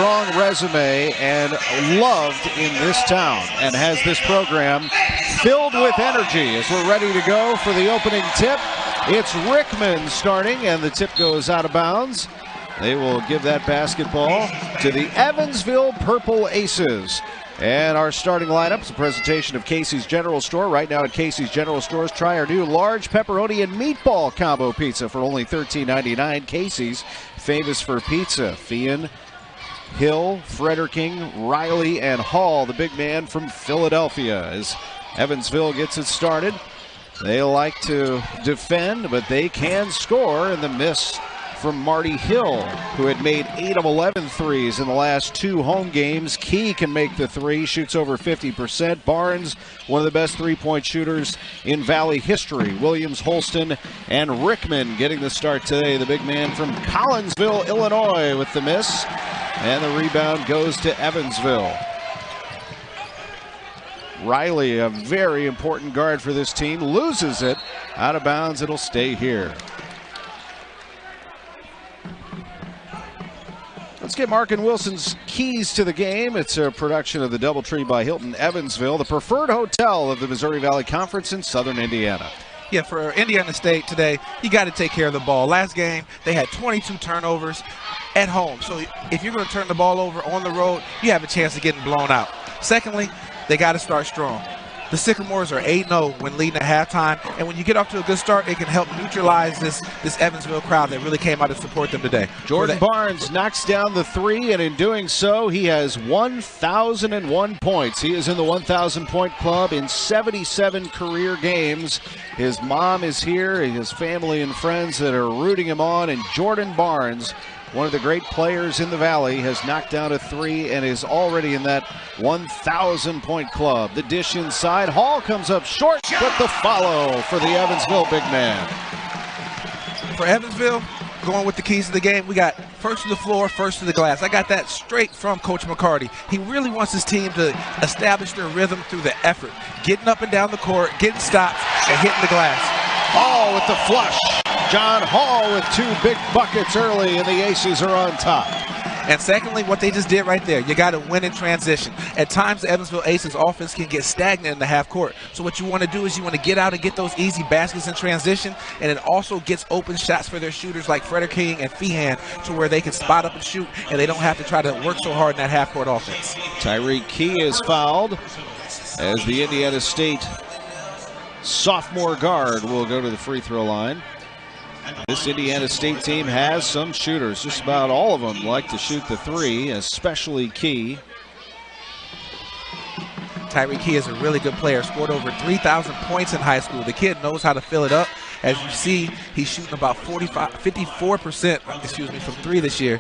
strong resume and loved in this town, and has this program filled with energy. As we're ready to go for the opening tip, it's Rickman starting, and the tip goes out of bounds. They will give that basketball to the Evansville Purple Aces. And our starting lineup is a presentation of Casey's General Store. Right now at Casey's General Stores, try our new large pepperoni and meatball combo pizza for only $13.99. Casey's, famous for pizza. Fian, Hill, Frederking, Riley, and Hall, the big man from Philadelphia. As Evansville gets it started, they like to defend, but they can score, and the miss from Marty Hill, who had made 8 of 11 threes in the last 2 home games. Key can make the three, shoots over 50%. Barnes, one of the best three-point shooters in Valley history. Williams, Holston, and Rickman getting the start today. The big man from Collinsville, Illinois, with the miss. And the rebound goes to Evansville. Riley, a very important guard for this team, loses it. Out of bounds, it'll stay here. Let's get Mark and Wilson's keys to the game. It's a production of the DoubleTree by Hilton Evansville, the preferred hotel of the Missouri Valley Conference in southern Indiana. Yeah, for Indiana State today, you got to take care of the ball. Last game, they had 22 turnovers at home. So if you're going to turn the ball over on the road, you have a chance of getting blown out. Secondly, they got to start strong. The Sycamores are 8-0 when leading at halftime, and when you get off to a good start, it can help neutralize this Evansville crowd that really came out to support them today. Jordan Barnes knocks down the three, and in doing so, he has 1,001 points. He is in the 1,000-point club in 77 career games. His mom is here, his family and friends that are rooting him on, and Jordan Barnes, one of the great players in the Valley, has knocked down a three and is already in that 1,000-point club. The dish inside. Hall comes up short, but the follow for the Evansville big man. For Evansville, going with the keys to the game, we got first to the floor, first to the glass. I got that straight from Coach McCarty. He really wants his team to establish their rhythm through the effort, getting up and down the court, getting stops, and hitting the glass. Hall with the flush. John Hall with 2 big buckets early, and the Aces are on top. And secondly, what they just did right there, you got to win in transition. At times, the Evansville Aces offense can get stagnant in the half court. So what you want to do is you want to get out and get those easy baskets in transition, and it also gets open shots for their shooters like Frederking and Feehan to where they can spot up and shoot, and they don't have to try to work so hard in that half court offense. Tyreek Key is fouled as the Indiana State sophomore guard will go to the free throw line. This Indiana State team has some shooters. Just about all of them like to shoot the three, especially Key. Tyreek Key is a really good player. Scored over 3,000 points in high school. The kid knows how to fill it up. As you see, he's shooting about 54% from three this year.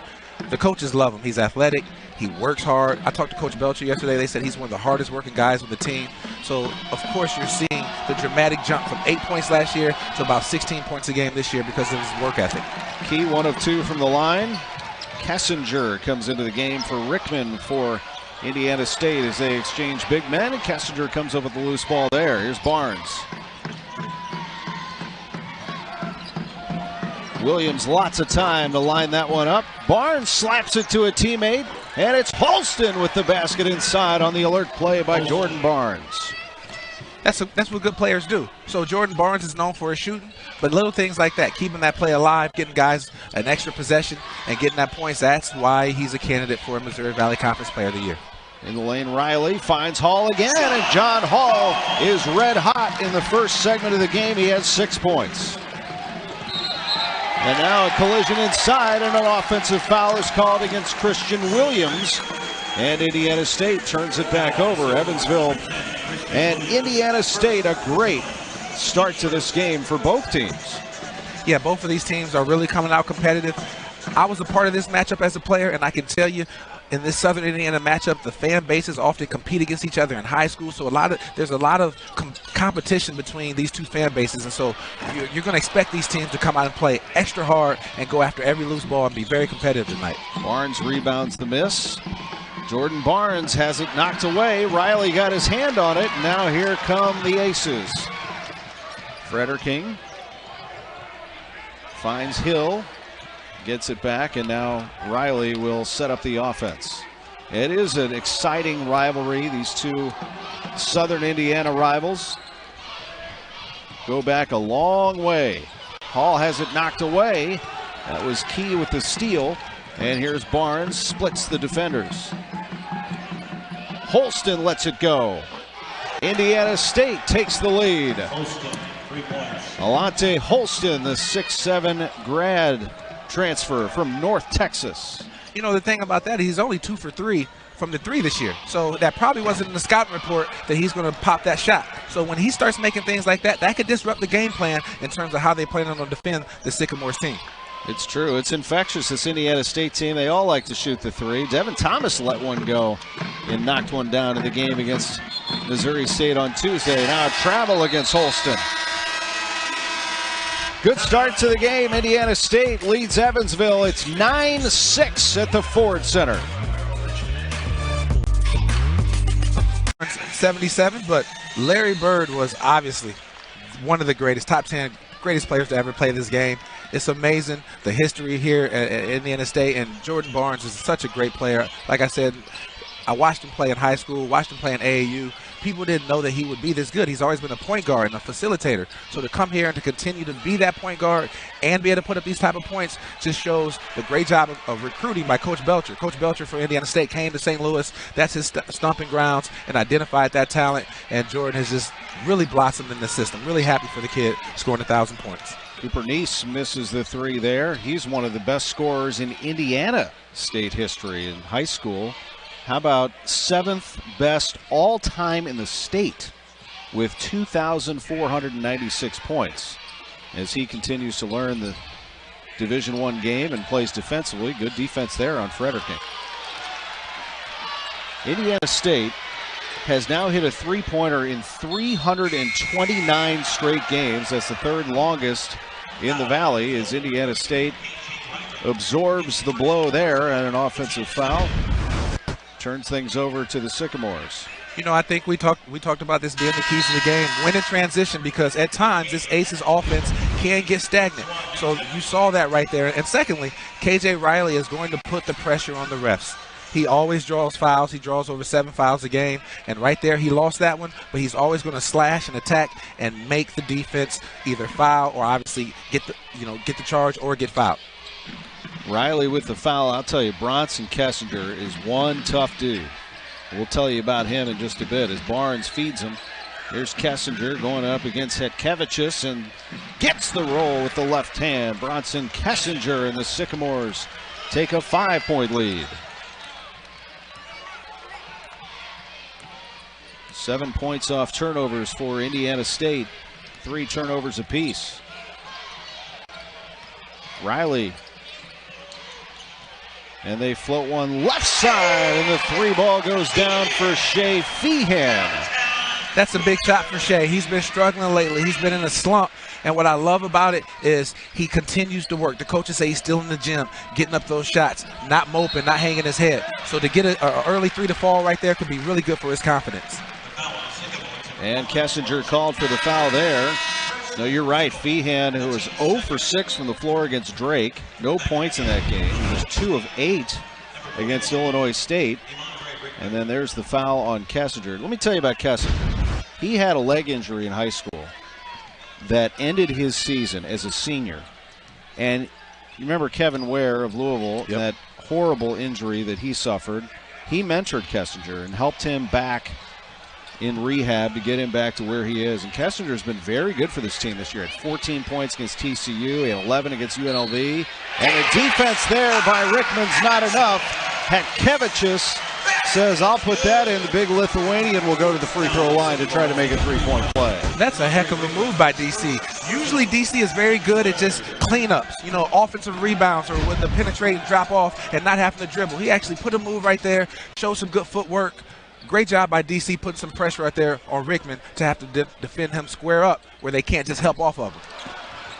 The coaches love him. He's athletic. He works hard. I talked to Coach Belcher yesterday. They said he's one of the hardest working guys on the team. So, of course, you're seeing the dramatic jump from 8 points last year to about 16 points a game this year because of his work ethic. Key 1 of 2 from the line. Kessinger comes into the game for Rickman for Indiana State as they exchange big men, and Kessinger comes up with the loose ball there. Here's Barnes. Williams, lots of time to line that one up. Barnes slaps it to a teammate, and it's Holston with the basket inside on the alert play by Jordan Barnes. That's what good players do. So Jordan Barnes is known for his shooting, but little things like that, keeping that play alive, getting guys an extra possession, and getting that points, that's why he's a candidate for Missouri Valley Conference Player of the Year. In the lane, Riley finds Hall again, and John Hall is red hot in the first segment of the game. He has 6 points. And now a collision inside, and an offensive foul is called against Christian Williams. And Indiana State turns it back over. Evansville and Indiana State, a great start to this game for both teams. Yeah, both of these teams are really coming out competitive. I was a part of this matchup as a player, and I can tell you, in this Southern Indiana matchup, the fan bases often compete against each other in high school, so there's a lot of competition between these two fan bases, and so you're going to expect these teams to come out and play extra hard and go after every loose ball and be very competitive tonight. Barnes rebounds the miss. Jordan Barnes has it knocked away. Riley got his hand on it. Now here come the Aces. Frederking finds Hill. gets it back, and now Riley will set up the offense. It is an exciting rivalry. These two Southern Indiana rivals go back a long way. Hall has it knocked away. That was Key with the steal. And here's Barnes, splits the defenders. Holston lets it go. Indiana State takes the lead. Alante Holston, the 6'7" grad transfer from North Texas. You know, the thing about that, he's only 2 for 3 from the 3 this year. So that probably wasn't in the scouting report that he's going to pop that shot. So when he starts making things like that, that could disrupt the game plan in terms of how they plan on defend the Sycamores team. It's true. It's infectious, this Indiana State team. They all like to shoot the 3. Devin Thomas let one go and knocked one down in the game against Missouri State on Tuesday. Now travel against Holston. Good start to the game. Indiana State leads Evansville. It's 9-6 at the Ford Center. 77, but Larry Bird was obviously one of the greatest, top 10 greatest players to ever play this game. It's amazing, the history here at Indiana State, and Jordan Barnes is such a great player. Like I said, I watched him play in high school, watched him play in AAU. People didn't know that he would be this good. He's always been a point guard and a facilitator. So to come here and to continue to be that point guard and be able to put up these type of points just shows the great job of recruiting by Coach Belcher. Coach Belcher for Indiana State came to St. Louis. That's his stomping grounds, and identified that talent. And Jordan has just really blossomed in the system. Really happy for the kid scoring 1,000 points. Cooper Neese misses the 3 there. He's one of the best scorers in Indiana State history in high school. How about 7th best all-time in the state with 2,496 points as he continues to learn the Division I game and plays defensively. Good defense there on Fredericton. Indiana State has now hit a three-pointer in 329 straight games. That's the 3rd longest in the Valley as Indiana State absorbs the blow there and an offensive foul. Turns things over to the Sycamores. You know, I think we talked about this being the keys to the game. Win in transition, because at times this Aces offense can get stagnant. So you saw that right there. And secondly, KJ Riley is going to put the pressure on the refs. He always draws fouls. He draws over 7 fouls a game. And right there, he lost that one. But he's always going to slash and attack and make the defense either foul or obviously get the charge or get fouled. Riley with the foul. I'll tell you, Bronson Kessinger is one tough dude. We'll tell you about him in just a bit as Barnes feeds him. Here's Kessinger going up against Hetkevicius and gets the roll with the left hand. Bronson Kessinger and the Sycamores take a 5-point lead. 7 points off turnovers for Indiana State. 3 turnovers apiece. Riley. And they float one left side, and the 3 ball goes down for Shea Feehan. That's a big shot for Shea. He's been struggling lately. He's been in a slump. And what I love about it is he continues to work. The coaches say he's still in the gym, getting up those shots, not moping, not hanging his head. So to get an early 3 to fall right there could be really good for his confidence. And Kessinger called for the foul there. No, you're right. Feehan, who was 0 for 6 from the floor against Drake. No points in that game. He was 2 of 8 against Illinois State. And then there's the foul on Kessinger. Let me tell you about Kessinger. He had a leg injury in high school that ended his season as a senior. And you remember Kevin Ware of Louisville, that horrible injury that he suffered. He mentored Kessinger and helped him back in rehab to get him back to where he is. And Kessinger has been very good for this team this year. At 14 points against TCU, he had 11 against UNLV. And the defense there by Rickman's not enough. Hetkevicius says, I'll put that in. The big Lithuanian will go to the free throw line to try to make a 3-point play. That's a heck of a move by DC. Usually DC is very good at just cleanups, offensive rebounds or with the penetrate and drop off and not having to dribble. He actually put a move right there, showed some good footwork. Great job by DC putting some pressure right there on Rickman to have to defend him square up where they can't just help off of him.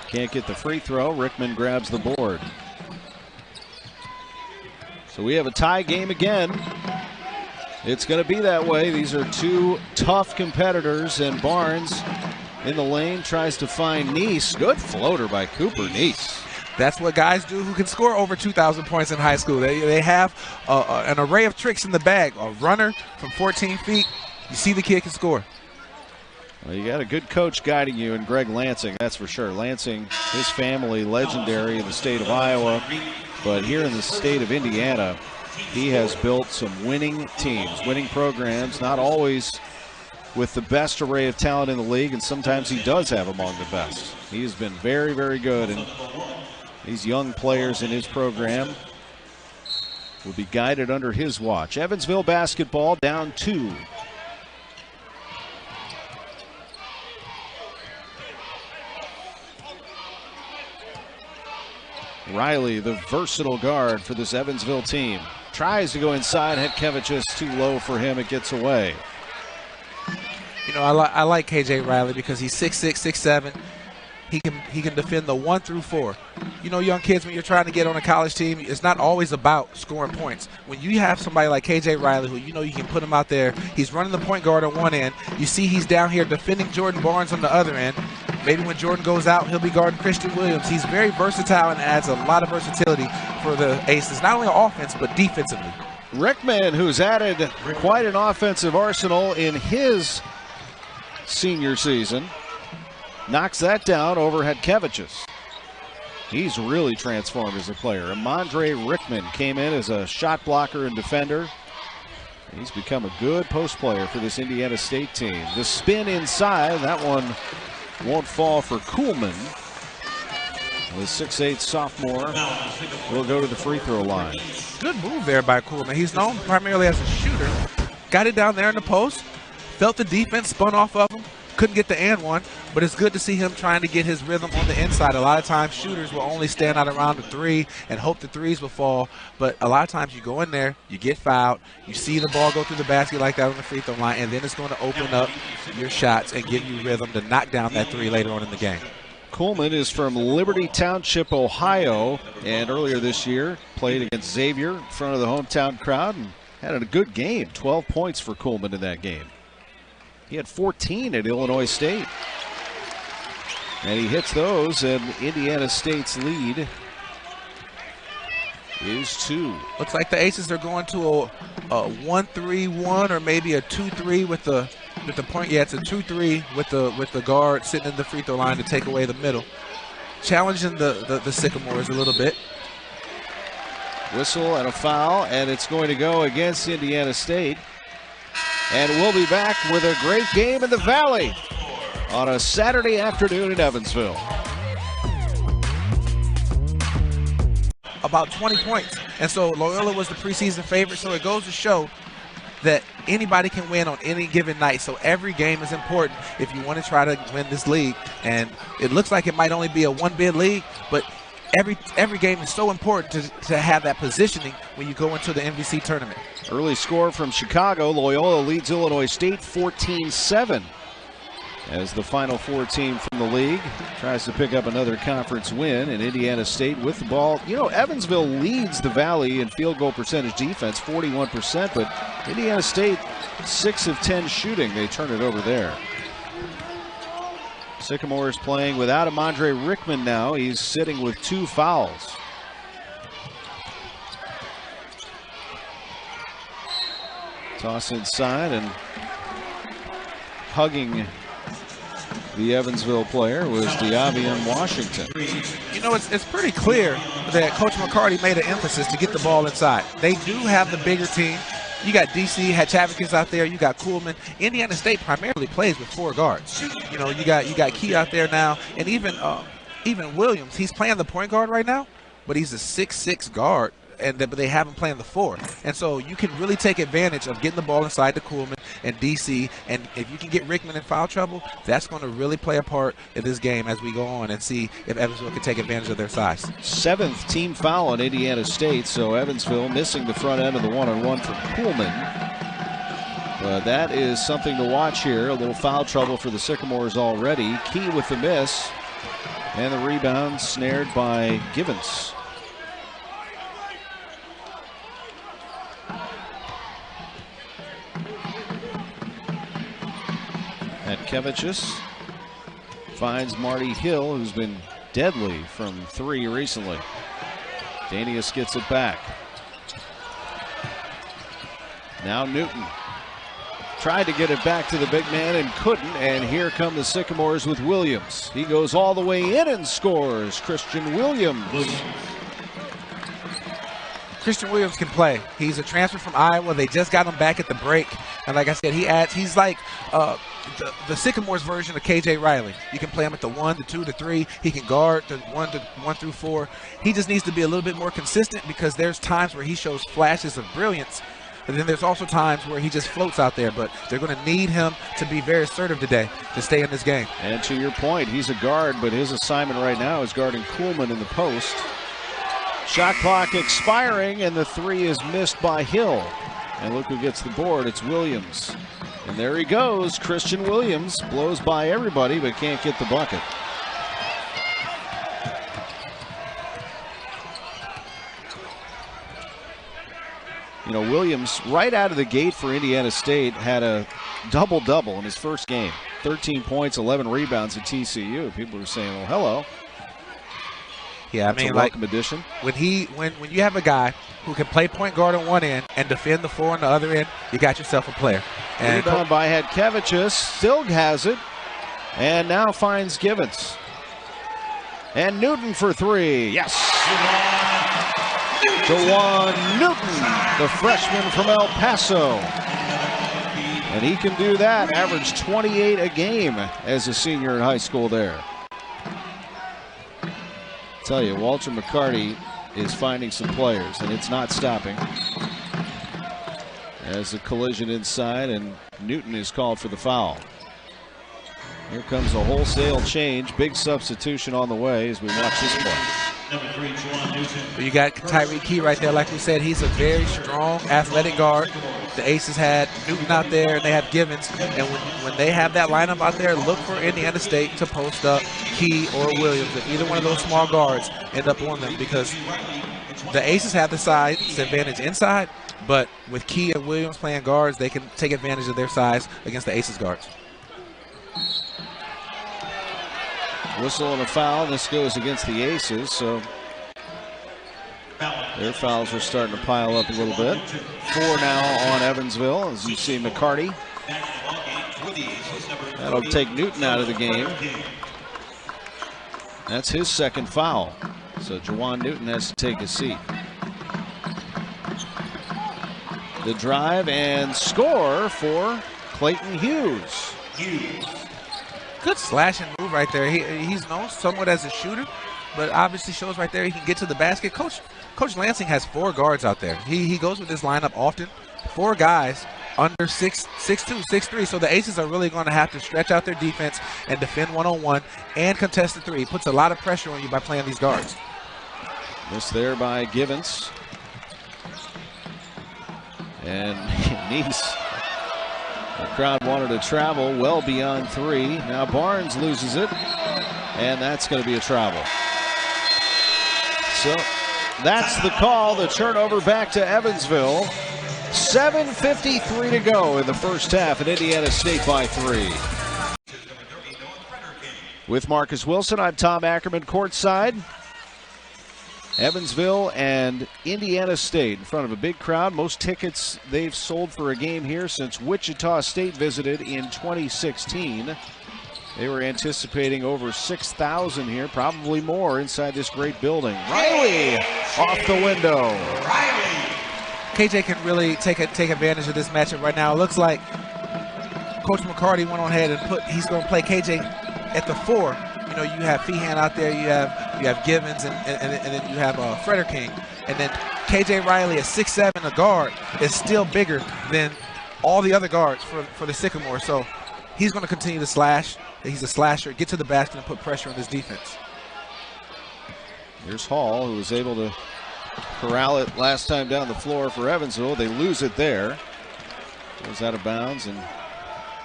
Can't get the free throw. Rickman grabs the board. So we have a tie game again. It's going to be that way. These are 2 tough competitors, and Barnes in the lane tries to find Neese. Good floater by Cooper Neese. That's what guys do who can score over 2,000 points in high school. They have an array of tricks in the bag. A runner from 14 feet, you see the kid can score. Well, you got a good coach guiding you in Greg Lansing, that's for sure. Lansing, his family, legendary in the state of Iowa. But here in the state of Indiana, he has built some winning teams, winning programs, not always with the best array of talent in the league, and sometimes he does have among the best. He has been very, very good, and these young players in his program will be guided under his watch. Evansville basketball down 2. Riley, the versatile guard for this Evansville team, tries to go inside. Hetkevich is too low for him. It gets away. You know, I like KJ Riley because he's 6'6", 6'7". He can defend the 1 through 4. You know, young kids, when you're trying to get on a college team, it's not always about scoring points. When you have somebody like KJ Riley, who you know you can put him out there, he's running the point guard on one end. You see he's down here defending Jordan Barnes on the other end. Maybe when Jordan goes out, he'll be guarding Christian Williams. He's very versatile and adds a lot of versatility for the Aces, not only on offense but defensively. Rickman, who's added quite an offensive arsenal in his senior season, knocks that down over Hetkevich's. He's really transformed as a player. Emondre Rickman came in as a shot blocker and defender. He's become a good post player for this Indiana State team. The spin inside, that one won't fall for Kuhlman. The 6'8" sophomore will go to the free throw line. Good move there by Kuhlman. He's known primarily as a shooter. Got it down there in the post, felt the defense, spun off of him. Couldn't get the and one, but it's good to see him trying to get his rhythm on the inside. A lot of times shooters will only stand out around the 3 and hope the threes will fall, but a lot of times you go in there, you get fouled, you see the ball go through the basket like that on the free throw line, and then it's going to open up your shots and give you rhythm to knock down that 3 later on in the game. Kuhlman is from Liberty Township, Ohio, and earlier this year played against Xavier in front of the hometown crowd and had a good game. 12 points for Kuhlman in that game. He had 14 at Illinois State. And he hits those, and Indiana State's lead is 2. Looks like the Aces are going to a 1-3-1 or maybe a 2-3 with the point. Yeah, it's a 2-3 with the guard sitting in the free throw line to take away the middle. Challenging the Sycamores a little bit. Whistle and a foul, and it's going to go against Indiana State. And we'll be back with a great game in the Valley on a Saturday afternoon in Evansville. About 20 points. And so Loyola was the preseason favorite, so it goes to show that anybody can win on any given night. So every game is important if you want to try to win this league. And it looks like it might only be a one-bid league, but every game is so important to have that positioning when you go into the MVC tournament. Early score from Chicago. Loyola leads Illinois State 14-7 as the Final Four team from the league tries to pick up another conference win, and Indiana State with the ball. You know, Evansville leads the Valley in field goal percentage defense, 41%, but Indiana State 6 of 10 shooting. They turn it over there. Sycamore is playing without Emondre Rickman now. He's sitting with 2 fouls. Toss inside, and hugging the Evansville player was De'Avion Washington. You know, it's pretty clear that Coach McCarty made an emphasis to get the ball inside. They do have the bigger team. You got DC, Hatchavicus out there. You got Kuhlman. Indiana State primarily plays with 4 guards. You know, you got Key out there now, and even Williams. He's playing the point guard right now, but he's a 6'6" guard, but they have him playing the 4. And so you can really take advantage of getting the ball inside to Kuhlman and DC. And if you can get Rickman in foul trouble, that's going to really play a part in this game as we go on and see if Evansville can take advantage of their size. 7th team foul on Indiana State, so Evansville missing the front end of the one-on-one from Kuhlman. That is something to watch here. A little foul trouble for the Sycamores already. Key with the miss, and the rebound snared by Givens. Hetkevichus finds Marty Hill, who's been deadly from 3 recently. Danius gets it back. Now Newton tried to get it back to the big man and couldn't, and here come the Sycamores with Williams. He goes all the way in and scores. Christian Williams. Christian Williams can play. He's a transfer from Iowa. They just got him back at the break. And like I said, he's like the Sycamores version of KJ Riley. You can play him at the 1, the 2, the 3. He can guard the 1 through 4. He just needs to be a little bit more consistent because there's times where he shows flashes of brilliance. And then there's also times where he just floats out there, but they're going to need him to be very assertive today to stay in this game. And to your point, he's a guard, but his assignment right now is guarding Kuhlman in the post. Shot clock expiring, and the 3 is missed by Hill. And look who gets the board. It's Williams. And there he goes. Christian Williams blows by everybody, but can't get the bucket. You know, Williams, right out of the gate for Indiana State, had a double-double in his first game. 13 points, 11 rebounds at TCU. People were saying, well, hello. Yeah, That's a welcome addition. When you have a guy who can play point guard on one end and defend the 4 on the other end, you got yourself a player. And rebound by Hadkevichus, still has it, and now finds Givens. And Newton for 3. Yes. Jawan Newton, the freshman from El Paso. And he can do that, average 28 a game as a senior in high school there. Tell you, Walter McCarty is finding some players, and it's not stopping. As a collision inside, and Newton is called for the foul. Here comes a wholesale change. Big substitution on the way as we watch this play. Number 3, Juwan Newton. You got Tyreek Key right there. Like we said, he's a very strong, athletic guard. The Aces had Newton out there, and they had Givens. And when they have that lineup out there, look for Indiana State to post up Key or Williams. If either one of those small guards end up on them, because the Aces have the size advantage inside, but with Key and Williams playing guards, they can take advantage of their size against the Aces guards. Whistle and a foul. This goes against the Aces, so their fouls are starting to pile up a little bit. 4 now on Evansville, as you see McCarty. That'll take Newton out of the game. That's his second foul. So Jawan Newton has to take a seat. The drive and score for Clayton Hughes. Good slashing move right there. He's known somewhat as a shooter, but obviously shows right there he can get to the basket. Coach Lansing has 4 guards out there. He goes with this lineup often. 4 guys under 6'2", 6'3". So the Aces are really going to have to stretch out their defense and defend one-on-one and contest the 3. It puts a lot of pressure on you by playing these guards. Missed there by Givens. And Nice. The crowd wanted to travel well beyond 3. Now Barnes loses it, and that's going to be a travel. So that's the call. The turnover back to Evansville. 7:53 to go in the first half, and Indiana State by 3. With Marcus Wilson, I'm Tom Ackerman courtside. Evansville and Indiana State in front of a big crowd. Most tickets they've sold for a game here since Wichita State visited in 2016. They were anticipating over 6,000 here, probably more inside this great building. Riley off the window. KJ can really take advantage of this matchup right now. It looks like Coach McCarty went on ahead and he's going to play KJ at the 4. You know, you have Feehan out there, you have Givens, and then you have Frederick King. And then KJ Riley at 6'7", a guard, is still bigger than all the other guards for the Sycamore. So he's going to continue to slash. He's a slasher, get to the basket and put pressure on this defense. Here's Hall, who was able to corral it last time down the floor for Evansville. They lose it there. Goes out of bounds, and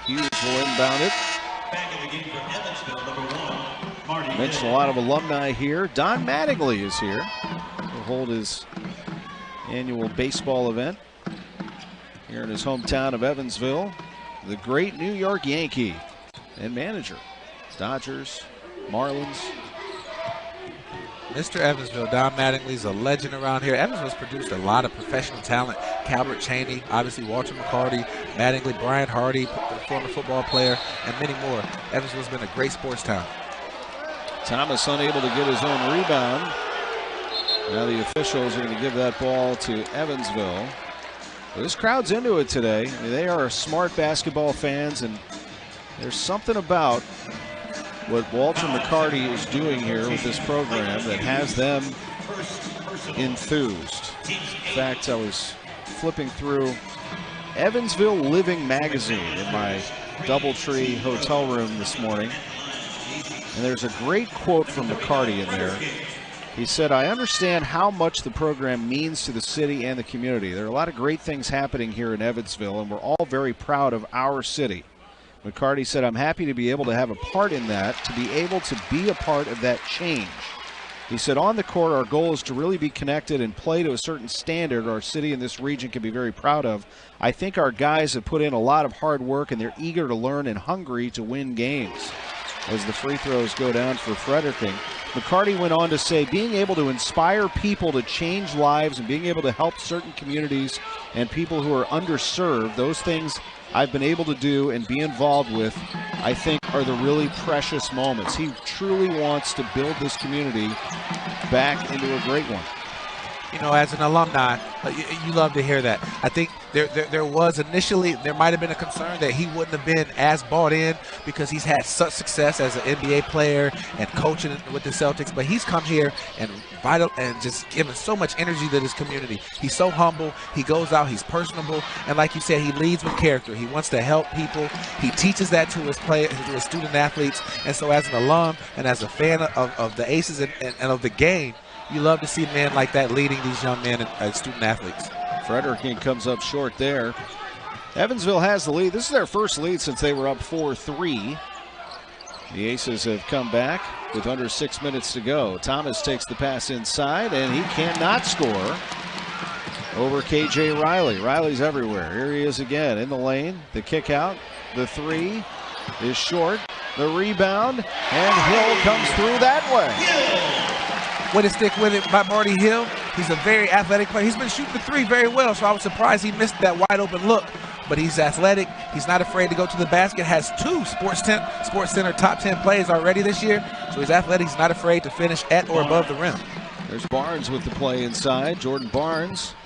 Hughes will inbound it. Back in the game for Evansville, number 1. Mentioned a lot of alumni here. Don Mattingly is here. He'll hold his annual baseball event here in his hometown of Evansville. The great New York Yankee and manager. Dodgers, Marlins. Mr. Evansville, Don Mattingly's a legend around here. Evansville's produced a lot of professional talent. Calbert Cheney, obviously Walter McCarty, Mattingly, Brian Hardy, former football player, and many more. Evansville's been a great sports town. Thomas unable to get his own rebound. Now the officials are going to give that ball to Evansville. But this crowd's into it today. I mean, they are smart basketball fans, and there's something about what Walter McCarty is doing here with this program that has them enthused. In fact, I was flipping through Evansville Living magazine in my DoubleTree hotel room this morning, and there's a great quote from McCarty in there. He said, "I understand how much the program means to the city and the community. There are a lot of great things happening here in Evansville, and we're all very proud of our city." McCarty said, "I'm happy to be able to have a part in that, to be able to be a part of that change." He said, "On the court, our goal is to really be connected and play to a certain standard our city and this region can be very proud of. I think our guys have put in a lot of hard work, and they're eager to learn and hungry to win games." As the free throws go down for Fredericking, McCarty went on to say, "Being able to inspire people to change lives and being able to help certain communities and people who are underserved, those things I've been able to do and be involved with, I think are the really precious moments." He truly wants to build this community back into a great one. You know, as an alumni, you love to hear that. I think there was initially, there might have been a concern that he wouldn't have been as bought in because he's had such success as an NBA player and coaching with the Celtics, but he's come here and vital and just given so much energy to this community. He's so humble. He goes out, he's personable, and like you said, he leads with character. He wants to help people. He teaches that to his players, to his student athletes, and so as an alum and as a fan of the Aces and of the game, you love to see men like that leading these young men and student athletes. Fredericking comes up short there. Evansville has the lead. This is their first lead since they were up 4-3. The Aces have come back with under 6 minutes to go. Thomas takes the pass inside, and he cannot score over KJ Riley. Riley's everywhere. Here he is again in the lane. The kick out. The three is short. The rebound, and Hill comes through that way. Way to stick with it by Marty Hill. He's a very athletic player. He's been shooting the three very well, so I was surprised he missed that wide open look. But he's athletic. He's not afraid to go to the basket. Has two Sports Center top 10 plays already this year. So he's athletic. He's not afraid to finish at or above the rim. There's Barnes with the play inside. Jordan Barnes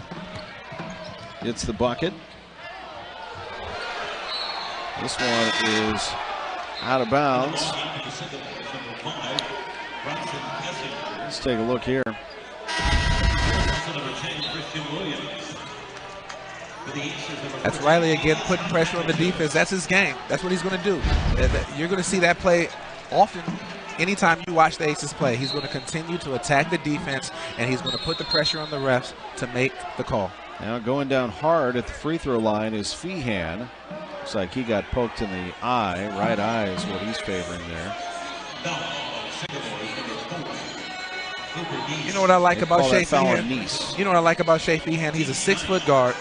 gets the bucket. This one is out of bounds. Let's take a look here. That's Riley again putting pressure on the defense. That's his game. That's what he's going to do. You're going to see that play often anytime you watch the Aces play. He's going to continue to attack the defense, and he's going to put the pressure on the refs to make the call. Now going down hard at the free throw line is Feehan. Looks like he got poked in the eye. Right eye is what he's favoring there. You know what I like about Shea Feehan? You know what I like about Shea Feehan? He's a 6-foot guard.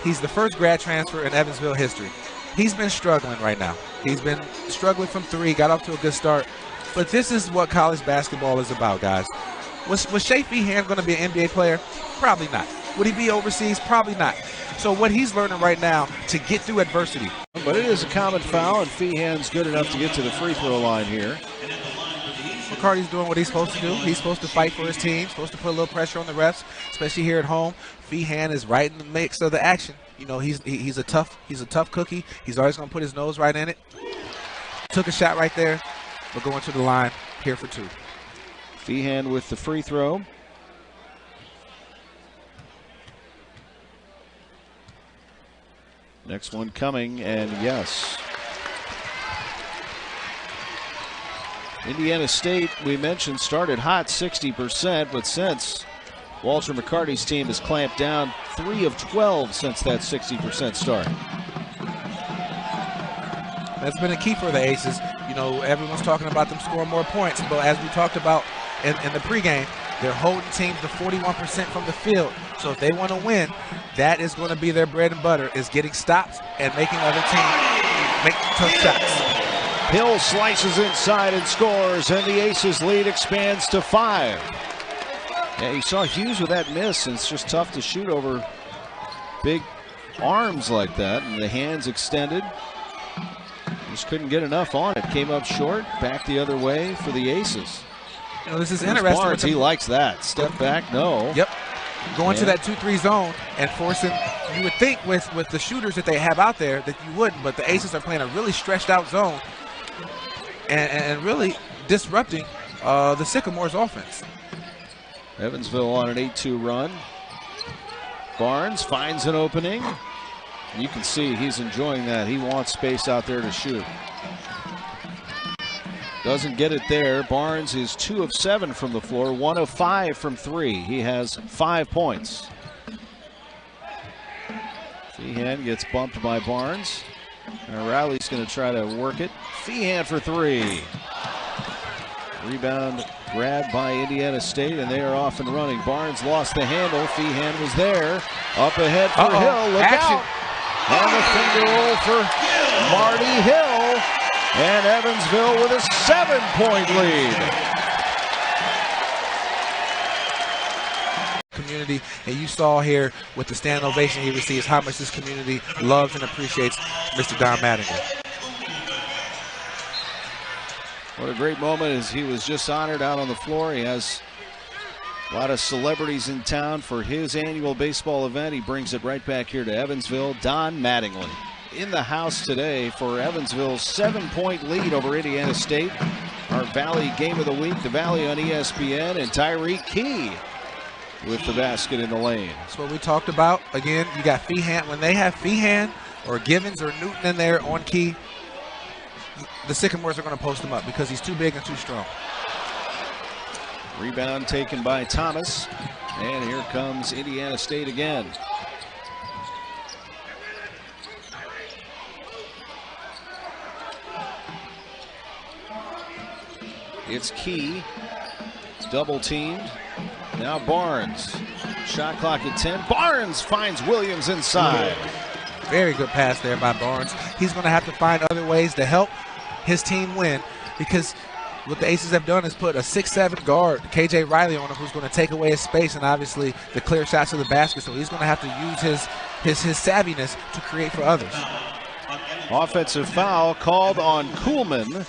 He's the first grad transfer in Evansville history. He's been struggling right now. He's been struggling from three, got off to a good start. But this is what college basketball is about, guys. Was Shea Feehan going to be an NBA player? Probably not. Would he be overseas? Probably not. So what he's learning right now to get through adversity. But it is a common foul, and Feehan's good enough to get to the free throw line here. McCarty's doing what he's supposed to do. He's supposed to fight for his team, supposed to put a little pressure on the refs, especially here at home. Feehan is right in the mix of the action. You know, he's a tough cookie. He's always going to put his nose right in it. Took a shot right there, but going to the line here for two. Feehan with the free throw. Next one coming, and yes. Indiana State, we mentioned, started hot, 60%, but since Walter McCarty's team has clamped down, 3 of 12 since that 60% start. That's been a key for the Aces. You know, everyone's talking about them scoring more points, but as we talked about in the pregame, they're holding teams to 41% from the field. So if they want to win, that is going to be their bread and butter, is getting stops and making other teams make tough shots. Hill slices inside and scores, and the Aces lead expands to 5. Yeah, you saw Hughes with that miss, and it's just tough to shoot over big arms like that, and the hands extended. Just couldn't get enough on it. Came up short, back the other way for the Aces. You know, this is There's interesting. Barnes, he likes that. Step back, no. Yep. Going to that 2-3 zone and forcing, you would think with the shooters that they have out there that you wouldn't, but the Aces are playing a really stretched out zone and really disrupting the Sycamores offense. Evansville on an 8-2 run. Barnes finds an opening. You can see he's enjoying that. He wants space out there to shoot. Doesn't get it there. Barnes is 2 of 7 from the floor, 1 of 5 from 3. He has 5 points. Feehan gets bumped by Barnes. Now Riley's going to try to work it. Feehan for 3. Rebound grabbed by Indiana State, and they are off and running. Barnes lost the handle. Feehan was there. Up ahead for Hill. Look out. And the finger roll for Marty Hill. And Evansville with a 7-point lead. Community, and you saw here with the standing ovation he receives how much this community loves and appreciates Mr. Don Mattingly. What a great moment as he was just honored out on the floor. He has a lot of celebrities in town for his annual baseball event. He brings it right back here to Evansville. Don Mattingly in the house today for Evansville's 7-point lead over Indiana State. Our Valley game of the week, the Valley on ESPN, and Tyreek Key with the basket in the lane. That's what we talked about. Again, you got Feehan. When they have Feehan or Givens or Newton in there on Key, the Sycamores are going to post him up because he's too big and too strong. Rebound taken by Thomas, and here comes Indiana State again. It's Key, double teamed. Now Barnes, shot clock at 10. Barnes finds Williams inside. Very good pass there by Barnes. He's going to have to find other ways to help his team win, because what the Aces have done is put a 6'7" guard, KJ Riley, on him, who's going to take away his space and obviously the clear shots to the basket. So he's going to have to use his savviness to create for others. Offensive foul called on Kuhlman.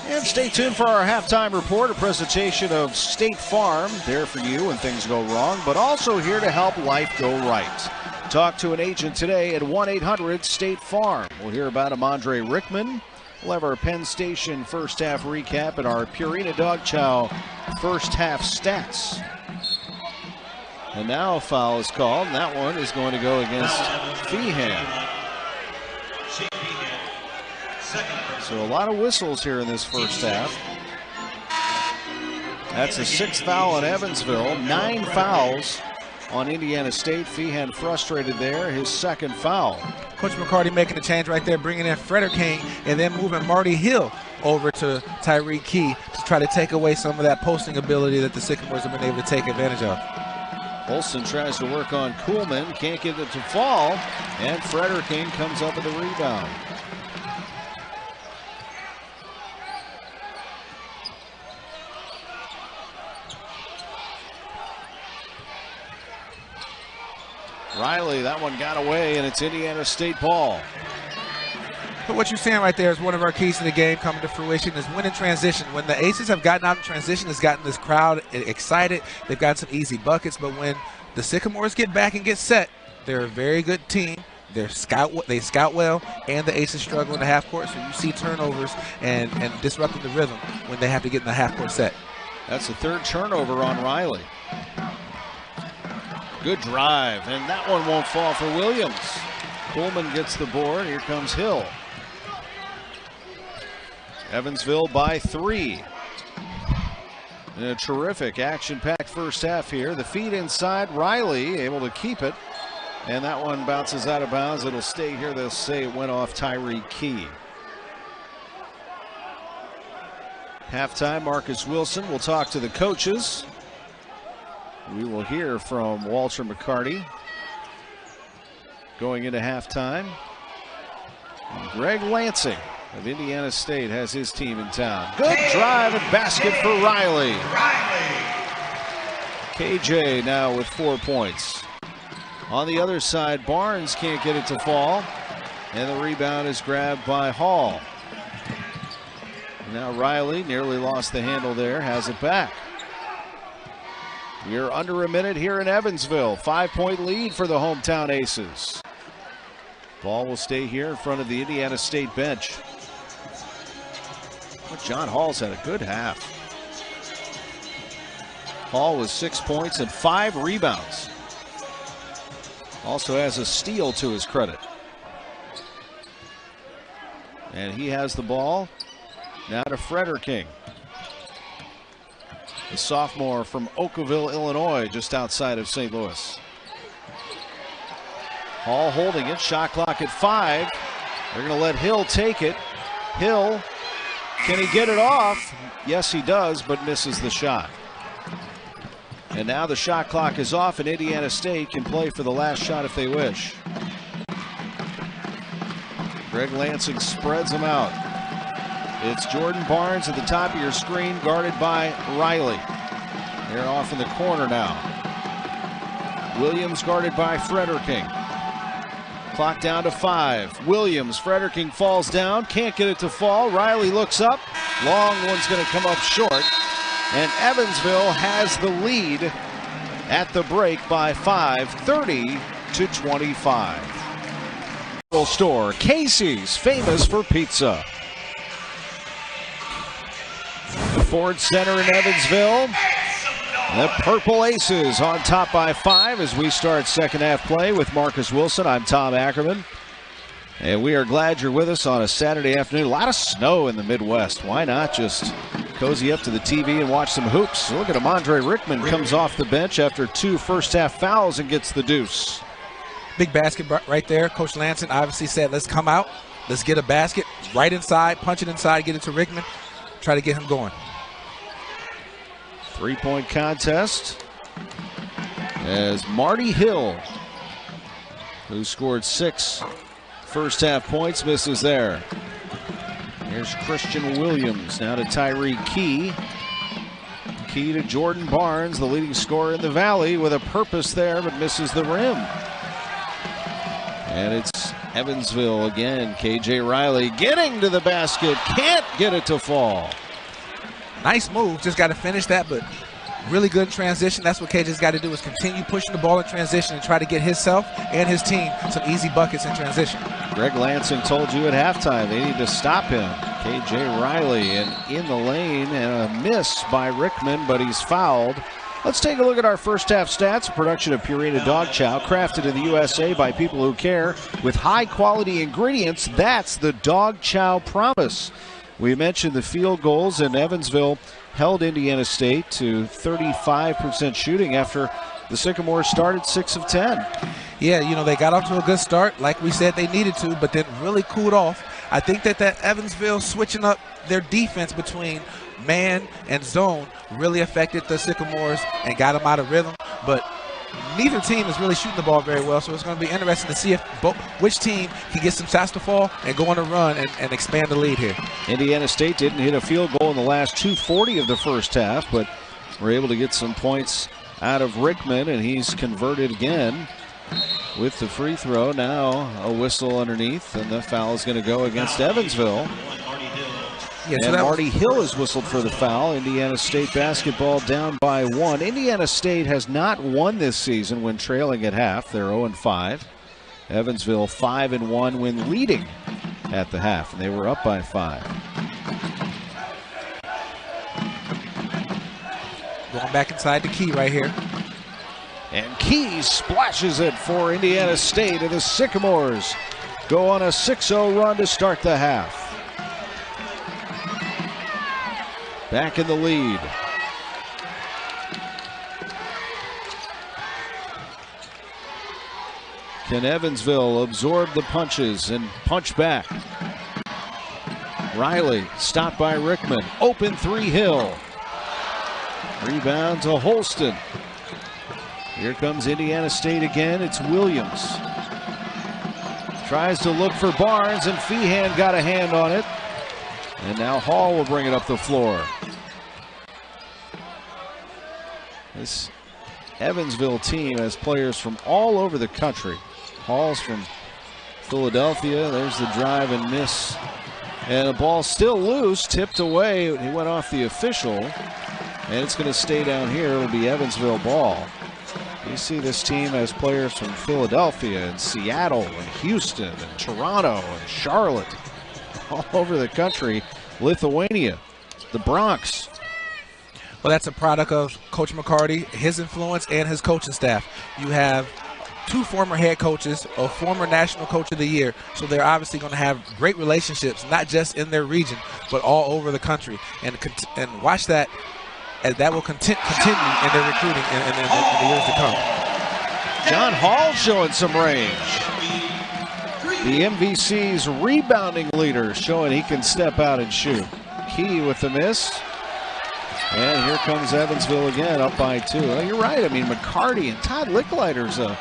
And stay tuned for our halftime report, a presentation of State Farm, there for you when things go wrong, but also here to help life go right. Talk to an agent today at 1-800-STATE-FARM. We'll hear about Emondre Rickman. We'll have our Penn Station first half recap and our Purina Dog Chow first half stats. And now a foul is called, and that one is going to go against Feehan. So a lot of whistles here in this first half. That's the 6th foul on Evansville, 9 fouls on Indiana State. Feehan frustrated there, his 2nd foul. Coach McCarty making a change right there, bringing in Frederick King and then moving Marty Hill over to Tyreek Key to try to take away some of that posting ability that the Sycamores have been able to take advantage of. Olsen tries to work on Kuhlman, can't get it to fall, and Frederick King comes up with a rebound. Riley, that one got away, and it's Indiana State ball. But what you're saying right there is one of our keys to the game coming to fruition is win in transition. When the Aces have gotten out in transition, it's gotten this crowd excited. They've got some easy buckets, but when the Sycamores get back and get set, they're a very good team. They scout well, and the Aces struggle in the half court, so you see turnovers and disrupting the rhythm when they have to get in the half court set. That's the 3rd turnover on Riley. Good drive, and that one won't fall for Williams. Kuhlman gets the board. Here comes Hill. Evansville by 3. And a terrific action-packed first half here. The feed inside, Riley able to keep it. And that one bounces out of bounds. It'll stay here. They'll say it went off Tyreek Key. Halftime, Marcus Wilson will talk to the coaches. We will hear from Walter McCarty going into halftime. And Greg Lansing of Indiana State has his team in town. Good drive and basket for Riley. KJ now with 4 points. On the other side, Barnes can't get it to fall, and the rebound is grabbed by Hall. Now Riley nearly lost the handle there, has it back. We're under a minute here in Evansville. 5-point lead for the hometown Aces. Ball will stay here in front of the Indiana State bench. John Hall's had a good half. Hall with 6 points and 5 rebounds. Also has a steal to his credit. And he has the ball. Now to Frederking. The sophomore from Oakville, Illinois, just outside of St. Louis. Hall holding it. Shot clock at 5. They're going to let Hill take it. Hill, can he get it off? Yes, he does, but misses the shot. And now the shot clock is off, and Indiana State can play for the last shot if they wish. Greg Lansing spreads them out. It's Jordan Barnes at the top of your screen, guarded by Riley. They're off in the corner now. Williams guarded by Frederking. Clock down to 5. Williams, Frederking falls down, can't get it to fall. Riley looks up. Long one's going to come up short. And Evansville has the lead at the break by 5, 30-25. Store, Casey's, famous for pizza. Ford Center in Evansville. The Purple Aces on top by 5 as we start second half play with Marcus Wilson. I'm Tom Ackerman. And we are glad you're with us on a Saturday afternoon. A lot of snow in the Midwest. Why not just cozy up to the TV and watch some hoops? Look at Emondre Rickman comes off the bench after 2 first half fouls and gets the deuce. Big basket right there. Coach Lansing obviously said, let's come out. Let's get a basket right inside, punch it inside, get it to Rickman. Try to get him going. 3-point contest as Marty Hill, who scored 6 first half points, misses there. Here's Christian Williams now to Tyree Key. Key to Jordan Barnes, the leading scorer in the Valley, with a purpose there, but misses the rim. And it's Evansville again. KJ Riley getting to the basket, can't get it to fall. Nice move, just got to finish that, but really good transition. That's what KJ's got to do, is continue pushing the ball in transition and try to get himself and his team some easy buckets in transition. Greg Lansing told you at halftime they need to stop him. KJ Riley in the lane, and a miss by Rickman, but he's fouled. Let's take a look at our first half stats. A production of Purina Dog Chow, crafted in the USA by people who care, with high quality ingredients. That's the Dog Chow promise. We mentioned the field goals, and Evansville held Indiana State to 35% shooting after the Sycamores started 6 of 10. Yeah, you know, they got off to a good start, like we said they needed to, but then really cooled off. I think that Evansville switching up their defense between man and zone really affected the Sycamores and got them out of rhythm. But neither team is really shooting the ball very well, so it's going to be interesting to see if which team can get some shots to fall and go on a run and expand the lead here. Indiana State didn't hit a field goal in the last 2:40 of the first half, but were able to get some points out of Rickman, and he's converted again with the free throw. Now a whistle underneath, and the foul is going to go against Evansville. Yeah, so and Marty Hill is whistled for the foul. Indiana State basketball down by 1. Indiana State has not won this season when trailing at half. They're 0-5. Evansville 5-1 when leading at the half, and they were up by 5. Going back inside the Key right here. And Key splashes it for Indiana State, and the Sycamores go on a 6-0 run to start the half. Back in the lead. Can Evansville absorb the punches and punch back? Riley stopped by Rickman. Open 3 Hill. Rebound to Holston. Here comes Indiana State again. It's Williams. Tries to look for Barnes, and Feehan got a hand on it. And now Hall will bring it up the floor. This Evansville team has players from all over the country. Hall's from Philadelphia. There's the drive and miss. And the ball still loose, tipped away. He went off the official. And it's going to stay down here. It'll be Evansville ball. You see this team has players from Philadelphia and Seattle and Houston and Toronto and Charlotte. All over the country. Lithuania, the Bronx. Well, that's a product of Coach McCarty, his influence, and his coaching staff. You have 2 former head coaches, a former National Coach of the Year, so they're obviously going to have great relationships, not just in their region, but all over the country. And watch that, as that will continue in their recruiting in the years to come. John Hall showing some range. The MVC's rebounding leader showing he can step out and shoot. Key with the miss. And here comes Evansville again, up by 2. Well, you're right. I mean, McCarty and Todd Licklider's a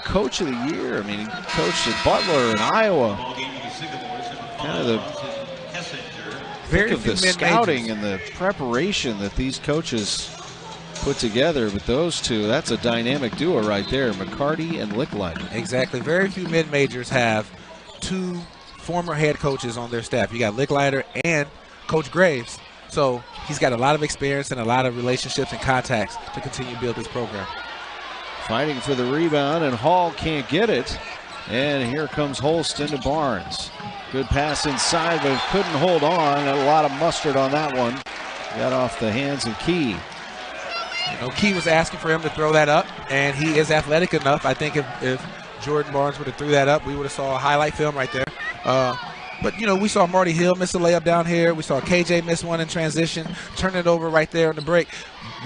coach of the year. I mean, he coached at Butler in Iowa. Kind of the scouting and the preparation that these coaches put together. But those two, that's a dynamic duo right there, McCarty and Licklider. Exactly. Very few mid-majors have 2 former head coaches on their staff. You got Licklider and Coach Graves. So he's got a lot of experience and a lot of relationships and contacts to continue to build this program. Fighting for the rebound, and Hall can't get it. And here comes Holston to Barnes. Good pass inside, but couldn't hold on. A lot of mustard on that one. Got off the hands of Key. Key was asking for him to throw that up, and he is athletic enough. I think if Jordan Barnes would have threw that up, we would have saw a highlight film right there. But, we saw Marty Hill miss a layup down here. We saw KJ miss one in transition, turn it over right there on the break.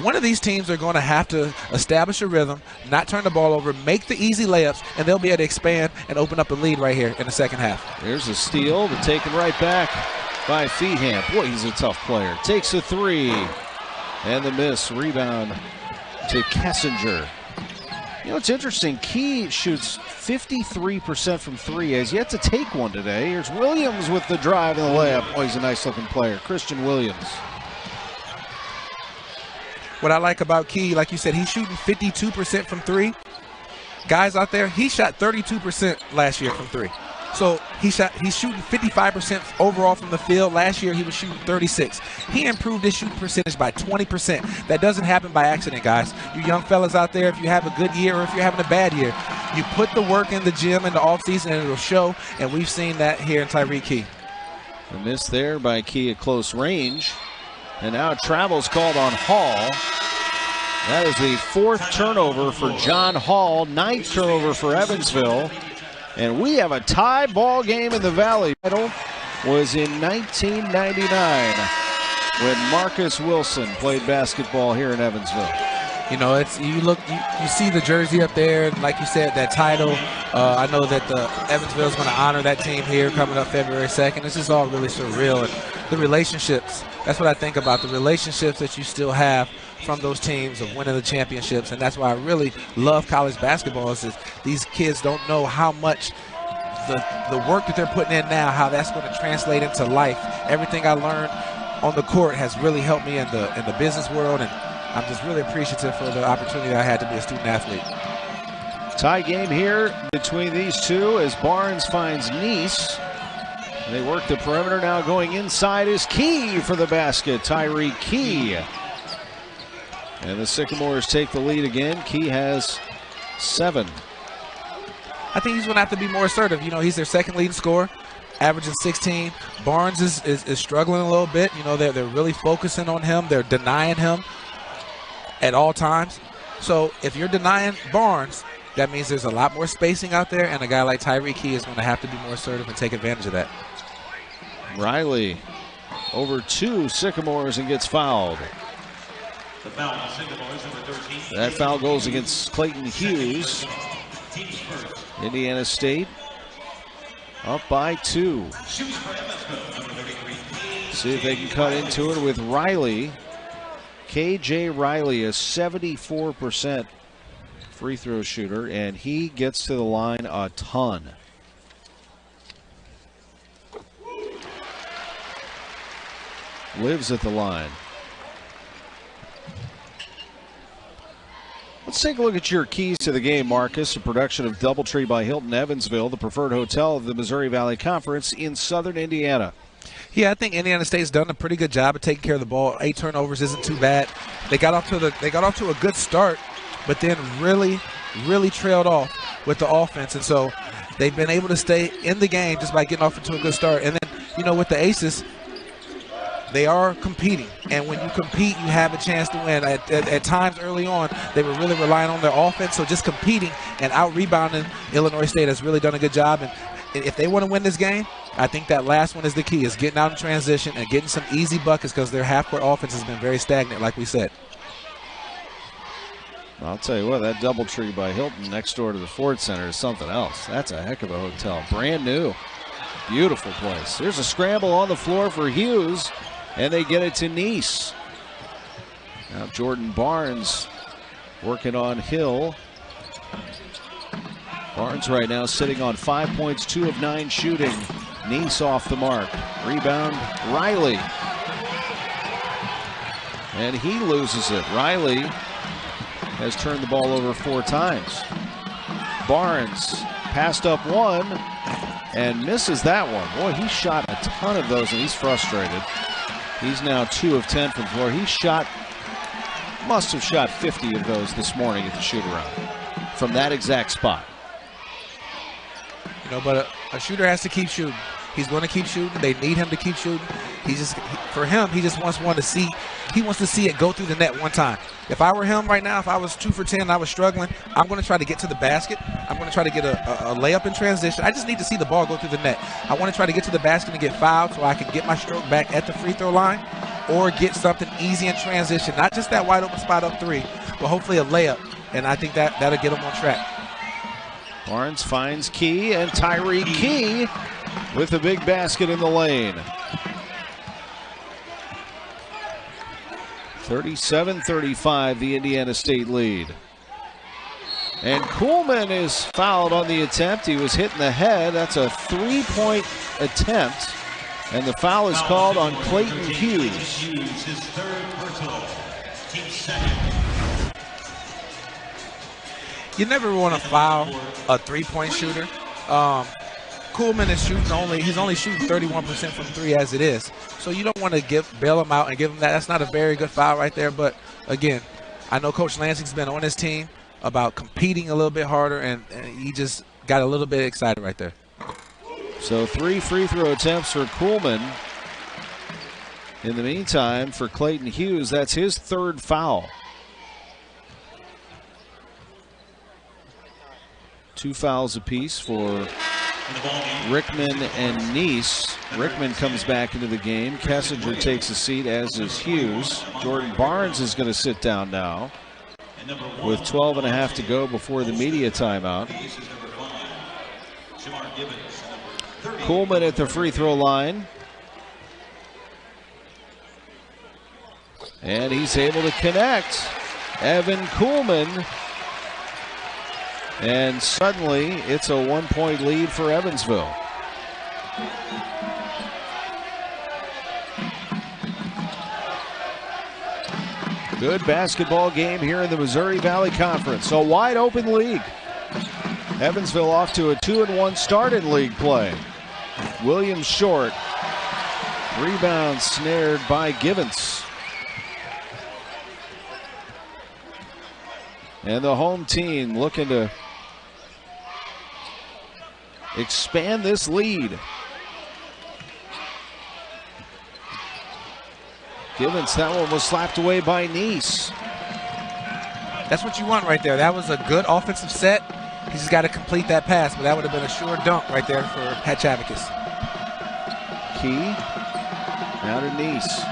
One of these teams are going to have to establish a rhythm, not turn the ball over, make the easy layups, and they'll be able to expand and open up a lead right here in the second half. There's a steal, but taken right back by Feeham. Boy, he's a tough player. Takes a 3. And the miss. Rebound to Kessinger. It's interesting. Key shoots 53% from 3. Has yet to take one today. Here's Williams with the drive and the layup. Oh, he's a nice-looking player. Christian Williams. What I like about Key, like you said, he's shooting 52% from 3. Guys out there, he shot 32% last year from 3. So he's shooting 55% overall from the field. Last year he was shooting 36. He improved his shooting percentage by 20%. That doesn't happen by accident, guys. You young fellas out there, if you have a good year or if you're having a bad year, you put the work in the gym in the offseason and it'll show, and we've seen that here in Tyreek Key. A miss there by Key at close range. And now travel's called on Hall. That is the 4th turnover for John Hall, 9th turnover for Evansville. And we have a tie ball game in the Valley. Title was in 1999 when Marcus Wilson played basketball here in Evansville. You see the jersey up there, and like you said, that title. I know that the Evansville is going to honor that team here coming up February 2nd. This is all really surreal, and the relationships. That's what I think about, the relationships that you still have from those teams of winning the championships, and that's why I really love college basketball. Is these kids don't know how much the work that they're putting in now, how that's going to translate into life. Everything I learned on the court has really helped me in the business world, and I'm just really appreciative for the opportunity I had to be a student athlete. Tie game here between these two as Barnes finds Neese. They work the perimeter. Now going inside is Key for the basket. Tyreek Key. And the Sycamores take the lead again. Key has 7. I think he's going to have to be more assertive. He's their second leading scorer, averaging 16. Barnes is struggling a little bit. They're really focusing on him. They're denying him at all times. So if you're denying Barnes, that means there's a lot more spacing out there, and a guy like Tyreek Key is going to have to be more assertive and take advantage of that. Riley over 2 Sycamores and gets fouled. That foul goes against Clayton Hughes. Indiana State up by 2. See if they can cut into it with Riley. KJ Riley, a 74% free throw shooter, and he gets to the line a ton. Lives at the line. Let's take a look at your keys to the game, Marcus. A production of Doubletree by Hilton Evansville, the preferred hotel of the Missouri Valley Conference in southern Indiana. Yeah, I think Indiana State's done a pretty good job of taking care of the ball. 8 turnovers isn't too bad. They got off to a good start, but then really trailed off with the offense, and so they've been able to stay in the game just by getting off into a good start. And then, with the Aces, they are competing, and when you compete, you have a chance to win. At times early on, they were really relying on their offense, so just competing and out-rebounding Illinois State has really done a good job. And if they want to win this game, I think that last one is the key, is getting out in transition and getting some easy buckets, because their half-court offense has been very stagnant, like we said. I'll tell you what, that Doubletree by Hilton next door to the Ford Center is something else. That's a heck of a hotel. Brand new. Beautiful place. There's a scramble on the floor for Hughes, and they get it to Nice. Now Jordan Barnes working on Hill. Barnes right now sitting on 5 points, 2 of 9 shooting. Nice off the mark. Rebound, Riley. And he loses it. Riley has turned the ball over 4 times. Barnes passed up one and misses that one. Boy, he shot a ton of those, and he's frustrated. He's now 2 of 10 from the floor. Must have shot 50 of those this morning at the shoot-around from that exact spot. But a shooter has to keep shooting. He's going to keep shooting. They need him to keep shooting. For him, he just wants to see it go through the net one time. If I were him right now, if I was 2 for 10 and I was struggling, I'm going to try to get to the basket. I'm going to try to get a layup in transition. I just need to see the ball go through the net. I want to try to get to the basket and get fouled so I can get my stroke back at the free throw line, or get something easy in transition. Not just that wide open spot up 3, but hopefully a layup. And I think that'll get him on track. Barnes finds Key, and Tyree Key with a big basket in the lane. 37-35, the Indiana State lead. And Kuhlman is fouled on the attempt. He was hit in the head. That's a 3-point attempt. And the foul is called on Clayton Hughes. His third personal. Team second. You never want to foul a 3-point shooter. Kuhlman is he's only shooting 31% from 3 as it is. So you don't want to bail him out and give him that. That's not a very good foul right there. But again, I know Coach Lansing's been on his team about competing a little bit harder, and he just got a little bit excited right there. So 3 free throw attempts for Kuhlman. In the meantime, for Clayton Hughes, that's his 3rd foul. 2 fouls apiece for Rickman and Nice. Rickman comes back into the game. Kessinger takes a seat, as is Hughes. Jordan Barnes is going to sit down now with 12.5 to go before the media timeout. Kuhlman at the free throw line. And he's able to connect. Evan Kuhlman. And suddenly, it's a 1-point lead for Evansville. Good basketball game here in the Missouri Valley Conference. A wide open league. Evansville off to a 2-1 start in league play. Williams short. Rebound snared by Givens. And the home team looking to expand this lead. Givens, that one was slapped away by Nice. That's what you want right there. That was a good offensive set. He's just got to complete that pass, but that would have been a sure dunk right there for Hatchavicus. Key, now to Nice.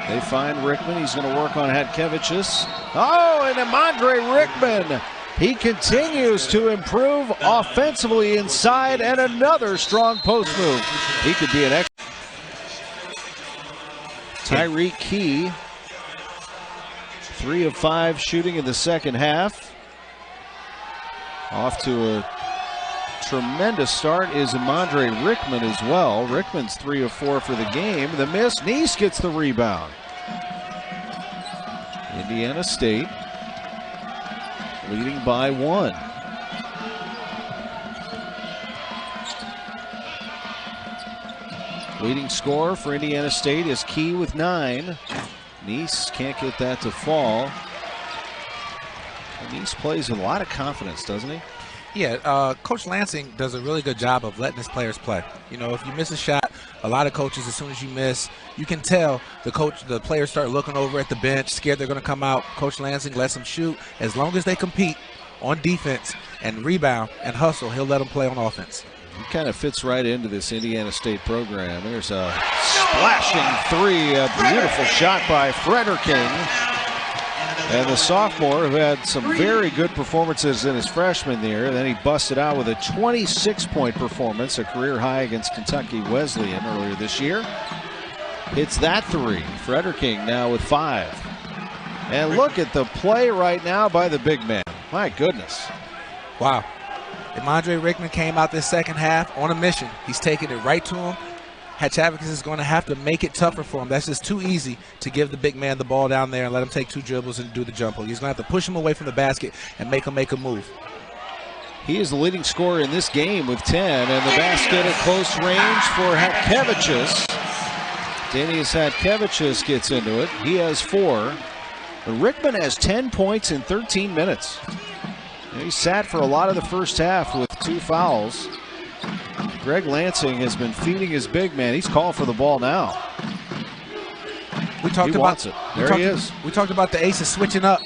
They find Rickman. He's going to work on Hatkevicius. Oh, and Emondre Rickman. He continues to improve offensively inside, and another strong post move. He could be an excellent. Tyreek Key, 3 of 5 shooting in the second half. Off to a tremendous start is Emondre Rickman as well. Rickman's 3 of 4 for the game. The miss, Nice gets the rebound. Indiana State leading by 1. Leading scorer for Indiana State is Key with 9. Neese can't get that to fall. Neese plays with a lot of confidence, doesn't he? Yeah, Coach Lansing does a really good job of letting his players play. You know, if you miss a shot, a lot of coaches, as soon as you miss, you can tell the players start looking over at the bench, scared they're going to come out. Coach Lansing lets them shoot. As long as they compete on defense and rebound and hustle, he'll let them play on offense. He kind of fits right into this Indiana State program. There's a splashing 3, a beautiful shot by Frederking. And the sophomore who had some very good performances in his freshman year. And then he busted out with a 26-point performance, a career high against Kentucky Wesleyan earlier this year. Hits that 3. Frederking now with 5. And look at the play right now by the big man. My goodness. Wow. Emondre Rickman came out this second half on a mission. He's taking it right to him. Hatchavicus is going to have to make it tougher for him. That's just too easy to give the big man the ball down there and let him take 2 dribbles and do the jump hook. He's going to have to push him away from the basket and make him make a move. He is the leading scorer in this game with 10, and the basket at close range for Hatkevicius. Denius Hatkevicius gets into it. He has 4. But Rickman has 10 points in 13 minutes. And he sat for a lot of the first half with 2 fouls. Greg Lansing has been feeding his big man. He's calling for the ball now. We talked about it. There he is. We talked about the Aces switching up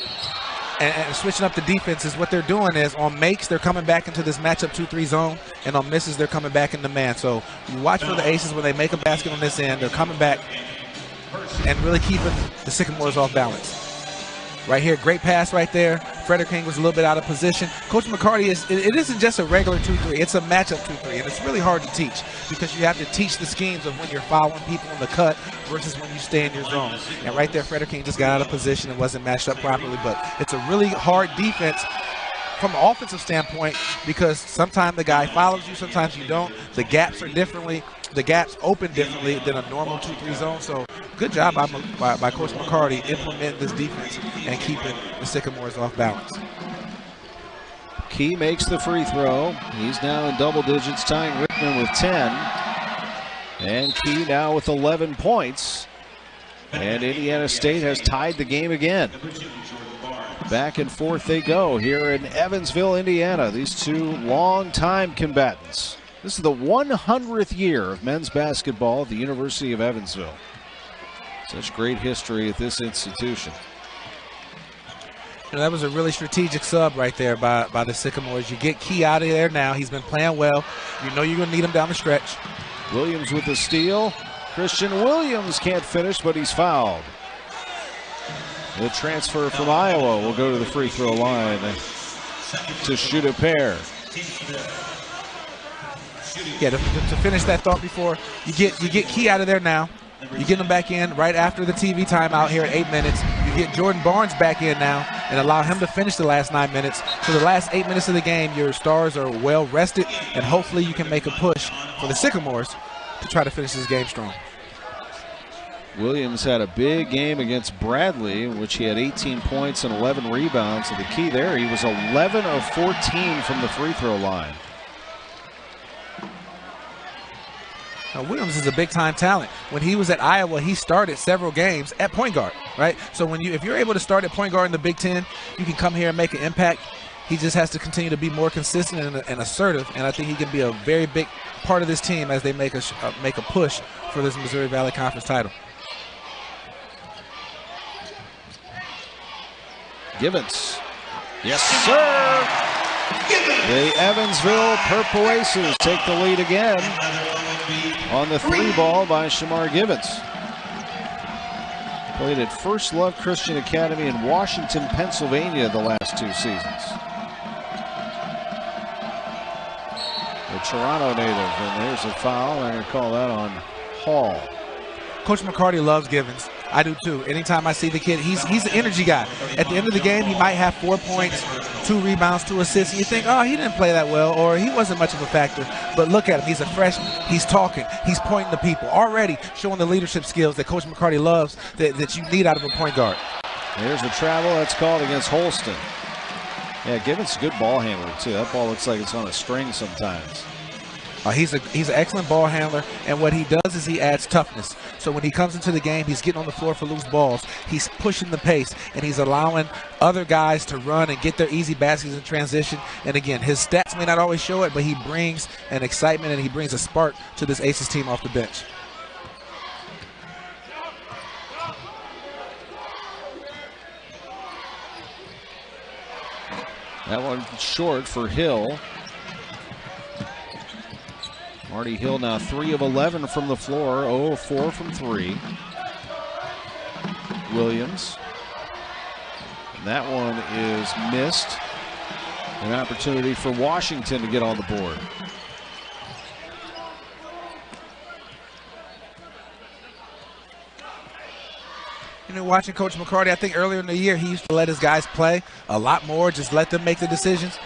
and switching up the defenses. What they're doing is on makes, they're coming back into this matchup 2-3 zone, and on misses, they're coming back into man. So you watch for the Aces when they make a basket on this end. They're coming back and really keeping the Sycamores off balance. Right here, great pass right there. Frederking was a little bit out of position. Coach McCarty, it isn't just a regular 2-3. It's a matchup 2-3, and it's really hard to teach because you have to teach the schemes of when you're following people in the cut versus when you stay in your zone. And right there, Frederking just got out of position and wasn't matched up properly. But it's a really hard defense from an offensive standpoint because sometimes the guy follows you, sometimes you don't. The gaps are differently. The gaps open differently than a normal 2-3 zone. So good job by Coach McCarty implementing this defense and keeping the Sycamores off balance. Key makes the free throw. He's now in double digits, tying Rickman with 10. And Key now with 11 points. And Indiana State has tied the game again. Back and forth they go here in Evansville, Indiana. These 2 longtime combatants. This is the 100th year of men's basketball at the University of Evansville. Such great history at this institution. You know, that was a really strategic sub right there by the Sycamores. You get Key out of there now. He's been playing well. You know you're going to need him down the stretch. Williams with the steal. Christian Williams can't finish, but he's fouled. The transfer from Iowa will go to the free throw line to shoot a pair. Yeah, to finish that thought before, you get Key out of there now. You get him back in right after the TV timeout here at 8 minutes. You get Jordan Barnes back in now and allow him to finish the last 9 minutes. So the last 8 minutes of the game, your stars are well rested, and hopefully you can make a push for the Sycamores to try to finish this game strong. Williams had a big game against Bradley, in which he had 18 points and 11 rebounds. So the key there, he was 11 of 14 from the free throw line. Now, Williams is a big-time talent. When he was at Iowa, he started several games at point guard, right? So if you're able to start at point guard in the Big Ten, you can come here and make an impact. He just has to continue to be more consistent and assertive, and I think he can be a very big part of this team as they make a push for this Missouri Valley Conference title. Givens. Yes, sir. The Evansville Purple Aces take the lead again on the 3 ball by Shamar Givens. Played at First Love Christian Academy in Washington, Pennsylvania the last 2 seasons. The Toronto native, and there's a foul. I'm going to call that on Hall. Coach McCarty loves Givens. I do too. Anytime I see the kid, he's an energy guy. At the end of the game, he might have 4 points, 2 rebounds, 2 assists. And you think, oh, he didn't play that well, or he wasn't much of a factor. But look at him. He's a freshman. He's talking. He's pointing to people. Already showing the leadership skills that Coach McCarty loves that you need out of a point guard. There's a travel that's called against Holston. Yeah, Gibbons' a good ball handler, too. That ball looks like it's on a string sometimes. He's an excellent ball handler, and what he does is he adds toughness. So when he comes into the game, he's getting on the floor for loose balls. He's pushing the pace, and he's allowing other guys to run and get their easy baskets in transition. And again, his stats may not always show it, but he brings an excitement and he brings a spark to this Aces team off the bench. That one short for Hill. Marty Hill now 3 of 11 from the floor, 0 of 4 from 3. Williams. And that one is missed. An opportunity for Washington to get on the board. You know, watching Coach McCarty, I think earlier in the year he used to let his guys play a lot more, just let them make the decisions.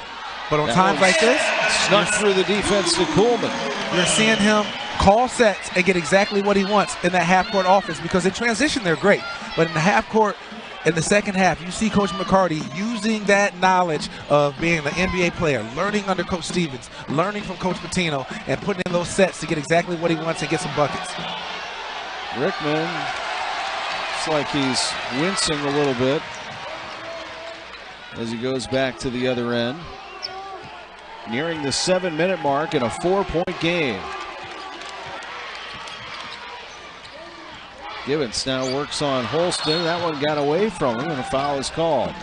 But on times like this, snuck through the defense to Coolman. You're seeing him call sets and get exactly what he wants in that half-court offense, because in transition they're great. But in the half-court, in the second half, you see Coach McCarty using that knowledge of being an NBA player, learning under Coach Stevens, learning from Coach Pitino, and putting in those sets to get exactly what he wants and get some buckets. Rickman, it's like he's wincing a little bit as he goes back to the other end. Nearing the 7-minute mark in a 4-point game. Gibbons now works on Holston. That one got away from him and a foul is called.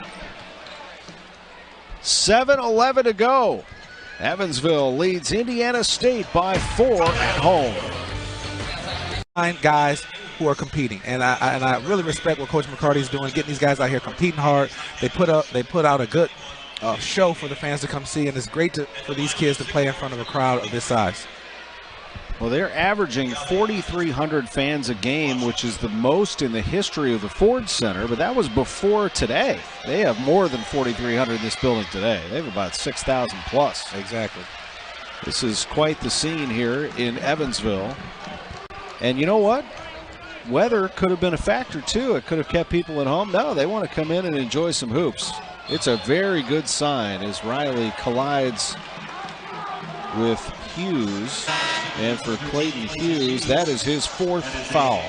7:11 to go. Evansville leads Indiana State by 4 at home. 9 guys who are competing, and I really respect what Coach McCarty is doing, getting these guys out here competing hard. They put out a good show for the fans to come see, and it's great for these kids to play in front of a crowd of this size. Well, they're averaging 4,300 fans a game, which is the most in the history of the Ford Center, but that was before today. They have more than 4,300 in this building today. They have about 6,000 plus. Exactly. This is quite the scene here in Evansville. And you know what? Weather could have been a factor, too. It could have kept people at home. No, they want to come in and enjoy some hoops. It's a very good sign as Riley collides with Hughes. And for Clayton Hughes, that is his 4th foul.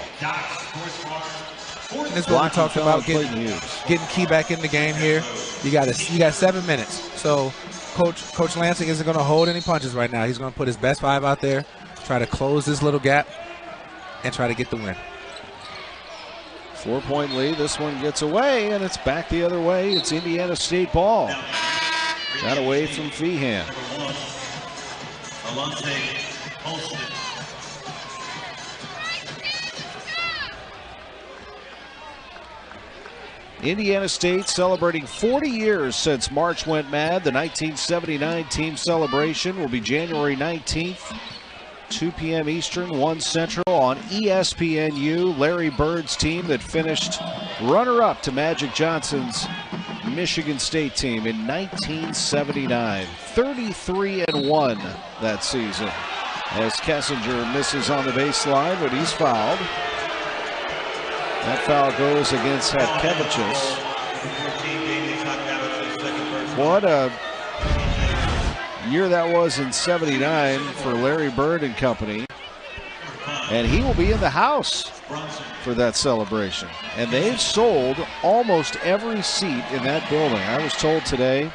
This is what we talked about, getting Key back in the game here. You got 7 minutes. So Coach Lansing isn't going to hold any punches right now. He's going to put his best 5 out there, try to close this little gap, and try to get the win. 4-point lead. This one gets away, and it's back the other way. It's Indiana State ball. Got away from Feehan. Indiana State celebrating 40 years since March went mad. The 1979 team celebration will be January 19th. 2 p.m. Eastern, 1 Central on ESPNU. Larry Bird's team that finished runner-up to Magic Johnson's Michigan State team in 1979. 33-1 that season. As Kessinger misses on the baseline, but he's fouled. That foul goes against Hatkevicius. What a year that was in 79 for Larry Bird and company. And he will be in the house for that celebration. And they've sold almost every seat in that building. I was told today,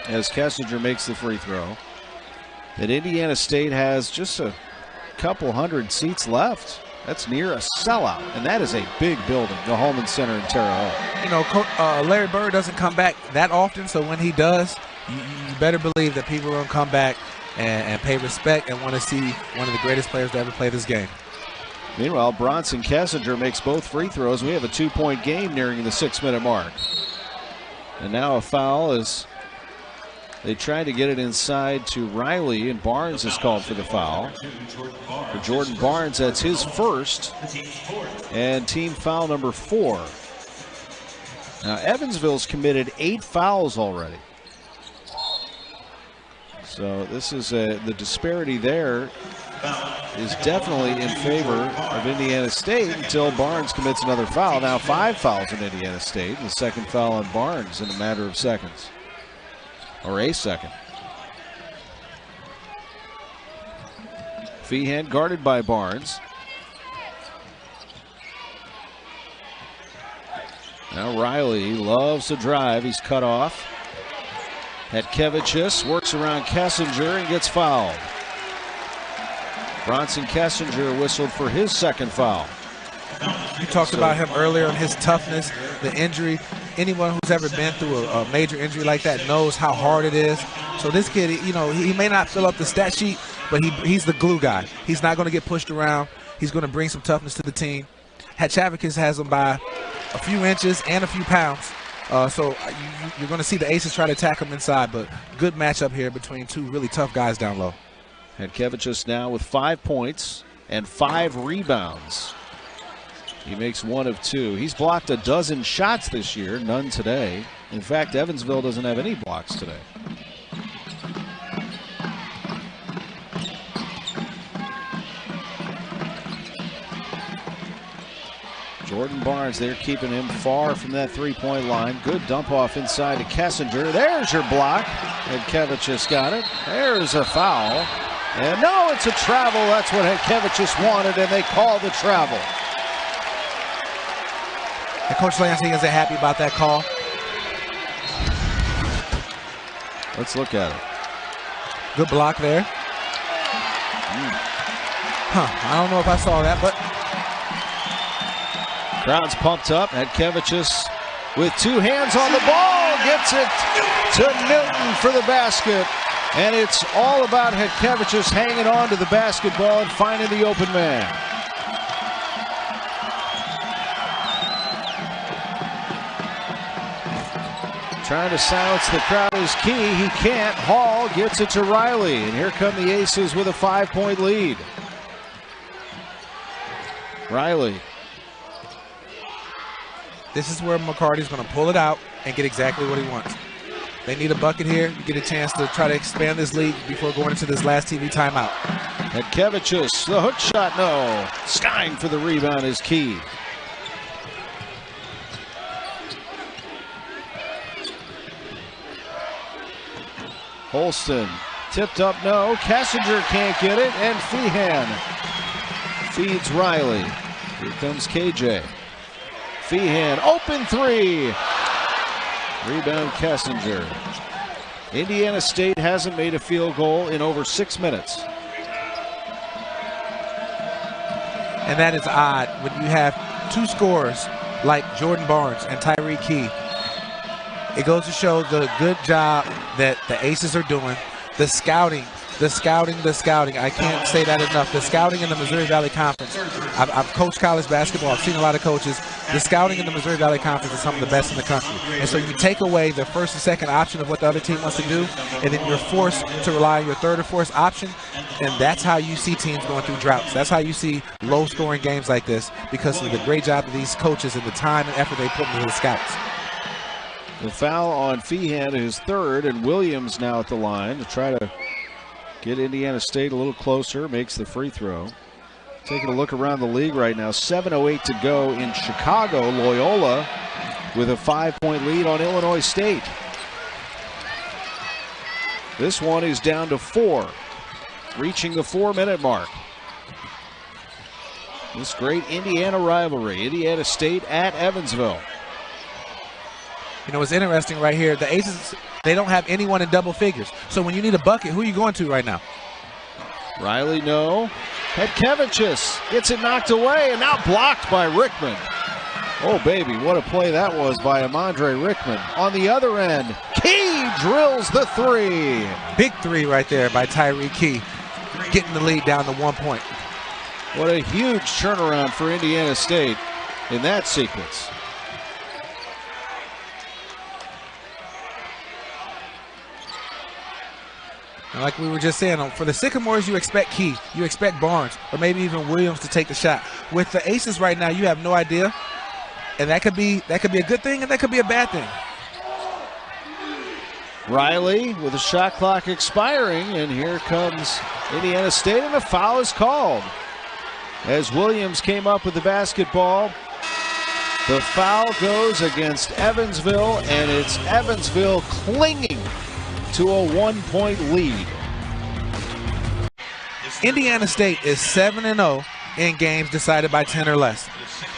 as Kessinger makes the free throw, that Indiana State has just a couple hundred seats left. That's near a sellout, and that is a big building, the Holman Center in Terre Haute. You know, Larry Bird doesn't come back that often, so when he does, you better believe that people are going to come back and pay respect and want to see one of the greatest players to ever play this game. Meanwhile, Bronson Kessinger makes both free throws. We have a 2-point game nearing the 6-minute mark. And now a foul as they tried to get it inside to Riley, and Barnes is called for the foul. For Jordan Barnes, that's his first, and team foul number 4. Now, Evansville's committed 8 fouls already. So this is the disparity there is definitely in favor of Indiana State until Barnes commits another foul. Now 5 fouls in Indiana State, and the second foul on Barnes in a matter of seconds. or a second. Feehan guarded by Barnes. Now Riley loves to drive. He's cut off. Hetkevicius works around Kessinger and gets fouled. Bronson Kessinger whistled for his second foul. You talked about him earlier and his toughness, the injury. Anyone who's ever been through a major injury like that knows how hard it is. So this kid, you know, he may not fill up the stat sheet, but he's the glue guy. He's not going to get pushed around. He's going to bring some toughness to the team. Hetkevicius has him by a few inches and a few pounds. So you're going to see the Aces try to attack him inside, but good matchup here between two really tough guys down low. Hetkevicius now with 5 points and 5 rebounds. He makes 1 of 2. He's blocked a dozen shots this year, none today. In fact, Evansville doesn't have any blocks today. Jordan Barnes there keeping him far from that three-point line. Good dump off inside to Kessinger. There's your block. Hetkevicius got it. There's a foul. And no, it's a travel. That's what Hetkevicius wanted, and they call the travel. And Coach Lansing isn't happy about that call. Let's look at it. Good block there. I don't know if I saw that, but crowd's pumped up. Hetkevicius with 2 hands on the ball gets it to Newton for the basket. And it's all about Hetkevicius hanging on to the basketball and finding the open man. Trying to silence the crowd is key. He can't. Hall gets it to Riley. And here come the Aces with a 5-point lead. Riley. This is where McCarty's going to pull it out and get exactly what he wants. They need a bucket here. You get a chance to try to expand this lead before going into this last TV timeout. Hetkevicius, the hook shot, no. Stein for the rebound is key. Holston tipped up, no. Kessinger can't get it, and Feehan feeds Riley. Here comes KJ. Feehan, open 3. Rebound Kessinger. Indiana State hasn't made a field goal in over 6 minutes. And that is odd when you have 2 scorers like Jordan Barnes and Tyreek Key. It goes to show the good job that the Aces are doing. The scouting. I can't say that enough. The scouting in the Missouri Valley Conference. I've coached college basketball. I've seen a lot of coaches. The scouting in the Missouri Valley Conference is some of the best in the country. And so you take away the first and second option of what the other team wants to do, and then you're forced to rely on your third or fourth option. And that's how you see teams going through droughts. That's how you see low-scoring games like this, because of the great job of these coaches and the time and effort they put into the scouts. The foul on Feehan is 3rd, and Williams now at the line to try to get Indiana State a little closer, makes the free throw. Taking a look around the league right now, 7:08 to go in Chicago. Loyola with a 5-point lead on Illinois State. This one is down to 4, reaching the 4-minute mark. This great Indiana rivalry, Indiana State at Evansville. You know, it's interesting right here. The Aces, they don't have anyone in double figures. So when you need a bucket, who are you going to right now? Riley, no. Hetkevicius gets it knocked away and now blocked by Rickman. Oh, baby, what a play that was by Emondre Rickman. On the other end, Key drills the 3. Big 3 right there by Tyreek Key, getting the lead down to 1 point. What a huge turnaround for Indiana State in that sequence. And like we were just saying, for the Sycamores, you expect Key, you expect Barnes, or maybe even Williams to take the shot. With the Aces right now, you have no idea, and that could be a good thing, and that could be a bad thing. Riley with the shot clock expiring, and here comes Indiana State, and a foul is called. As Williams came up with the basketball, the foul goes against Evansville, and it's Evansville clinging to a 1-point lead. Indiana State is 7-0 in games decided by 10 or less.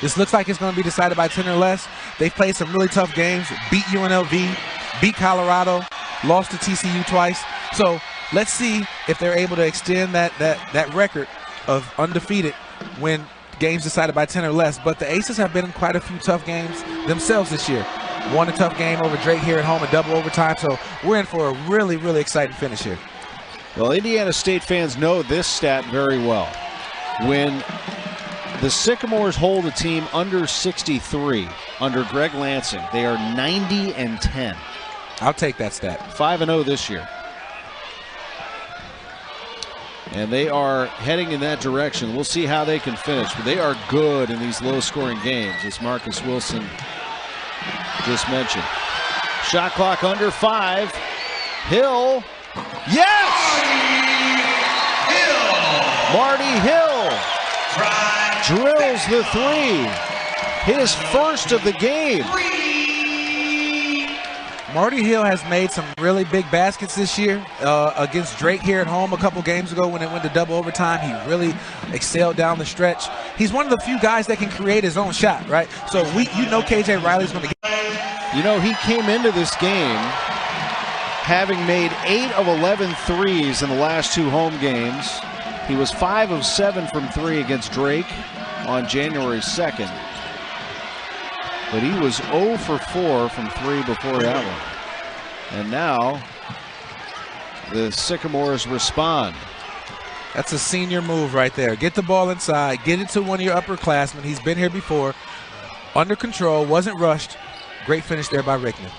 This looks like it's going to be decided by 10 or less. They've played some really tough games, beat UNLV, beat Colorado, lost to TCU twice. So let's see if they're able to extend that record of undefeated when games decided by 10 or less. But the Aces have been in quite a few tough games themselves this year. Won a tough game over Drake here at home in double overtime. So we're in for a really, really exciting finish here. Well, Indiana State fans know this stat very well. When the Sycamores hold a team under 63 under Greg Lansing, they are 90-10. I'll take that stat. 5-0 this year. And they are heading in that direction. We'll see how they can finish, but they are good in these low-scoring games, as Marcus Wilson just mentioned. Shot clock under 5. Hill. Yes! Marty Hill drills the 3. His first of the game. Marty Hill has made some really big baskets this year against Drake here at home a couple games ago when it went to double overtime. He really excelled down the stretch. He's one of the few guys that can create his own shot, right? So you know KJ Riley's going to get. You know, he came into this game having made 8 of 11 threes in the last 2 home games. He was 5 of 7 from 3 against Drake on January 2nd. But he was 0 for 4 from 3 before that one. And now the Sycamores respond. That's a senior move right there. Get the ball inside. Get it to one of your upperclassmen. He's been here before. Under control. Wasn't rushed. Great finish there by Rickman.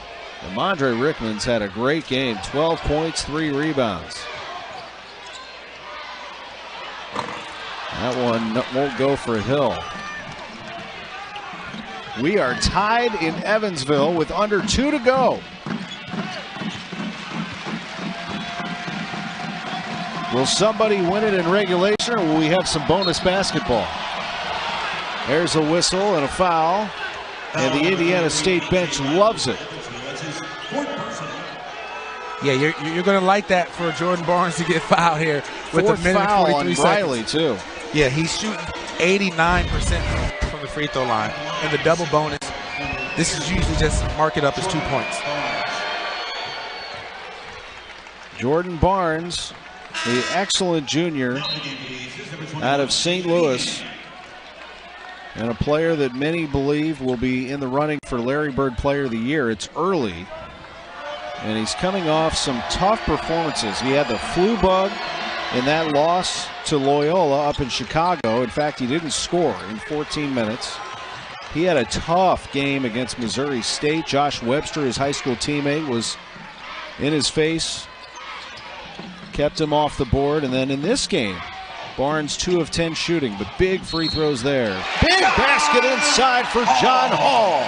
Emondre Rickman's had a great game. 12 points, 3 rebounds. That one won't go for Hill. We are tied in Evansville with under 2 to go. Will somebody win it in regulation, or will we have some bonus basketball? There's a whistle and a foul, and the Indiana State bench loves it. Yeah, you're going to like that for Jordan Barnes to get fouled here with Fourth a minute foul and 43 on seconds. Riley, too. Yeah, he's shooting 89% from the free throw line. And the double bonus, this is usually just mark it up as 2 points. Jordan Barnes, the excellent junior out of St. Louis, and a player that many believe will be in the running for Larry Bird Player of the Year. It's early, and he's coming off some tough performances. He had the flu bug in that loss to Loyola up in Chicago. In fact, he didn't score in 14 minutes. He had a tough game against Missouri State. Josh Webster, his high school teammate, was in his face, kept him off the board. And then in this game, Barnes 2 of 10 shooting, but big free throws there. Big basket inside for John Hall.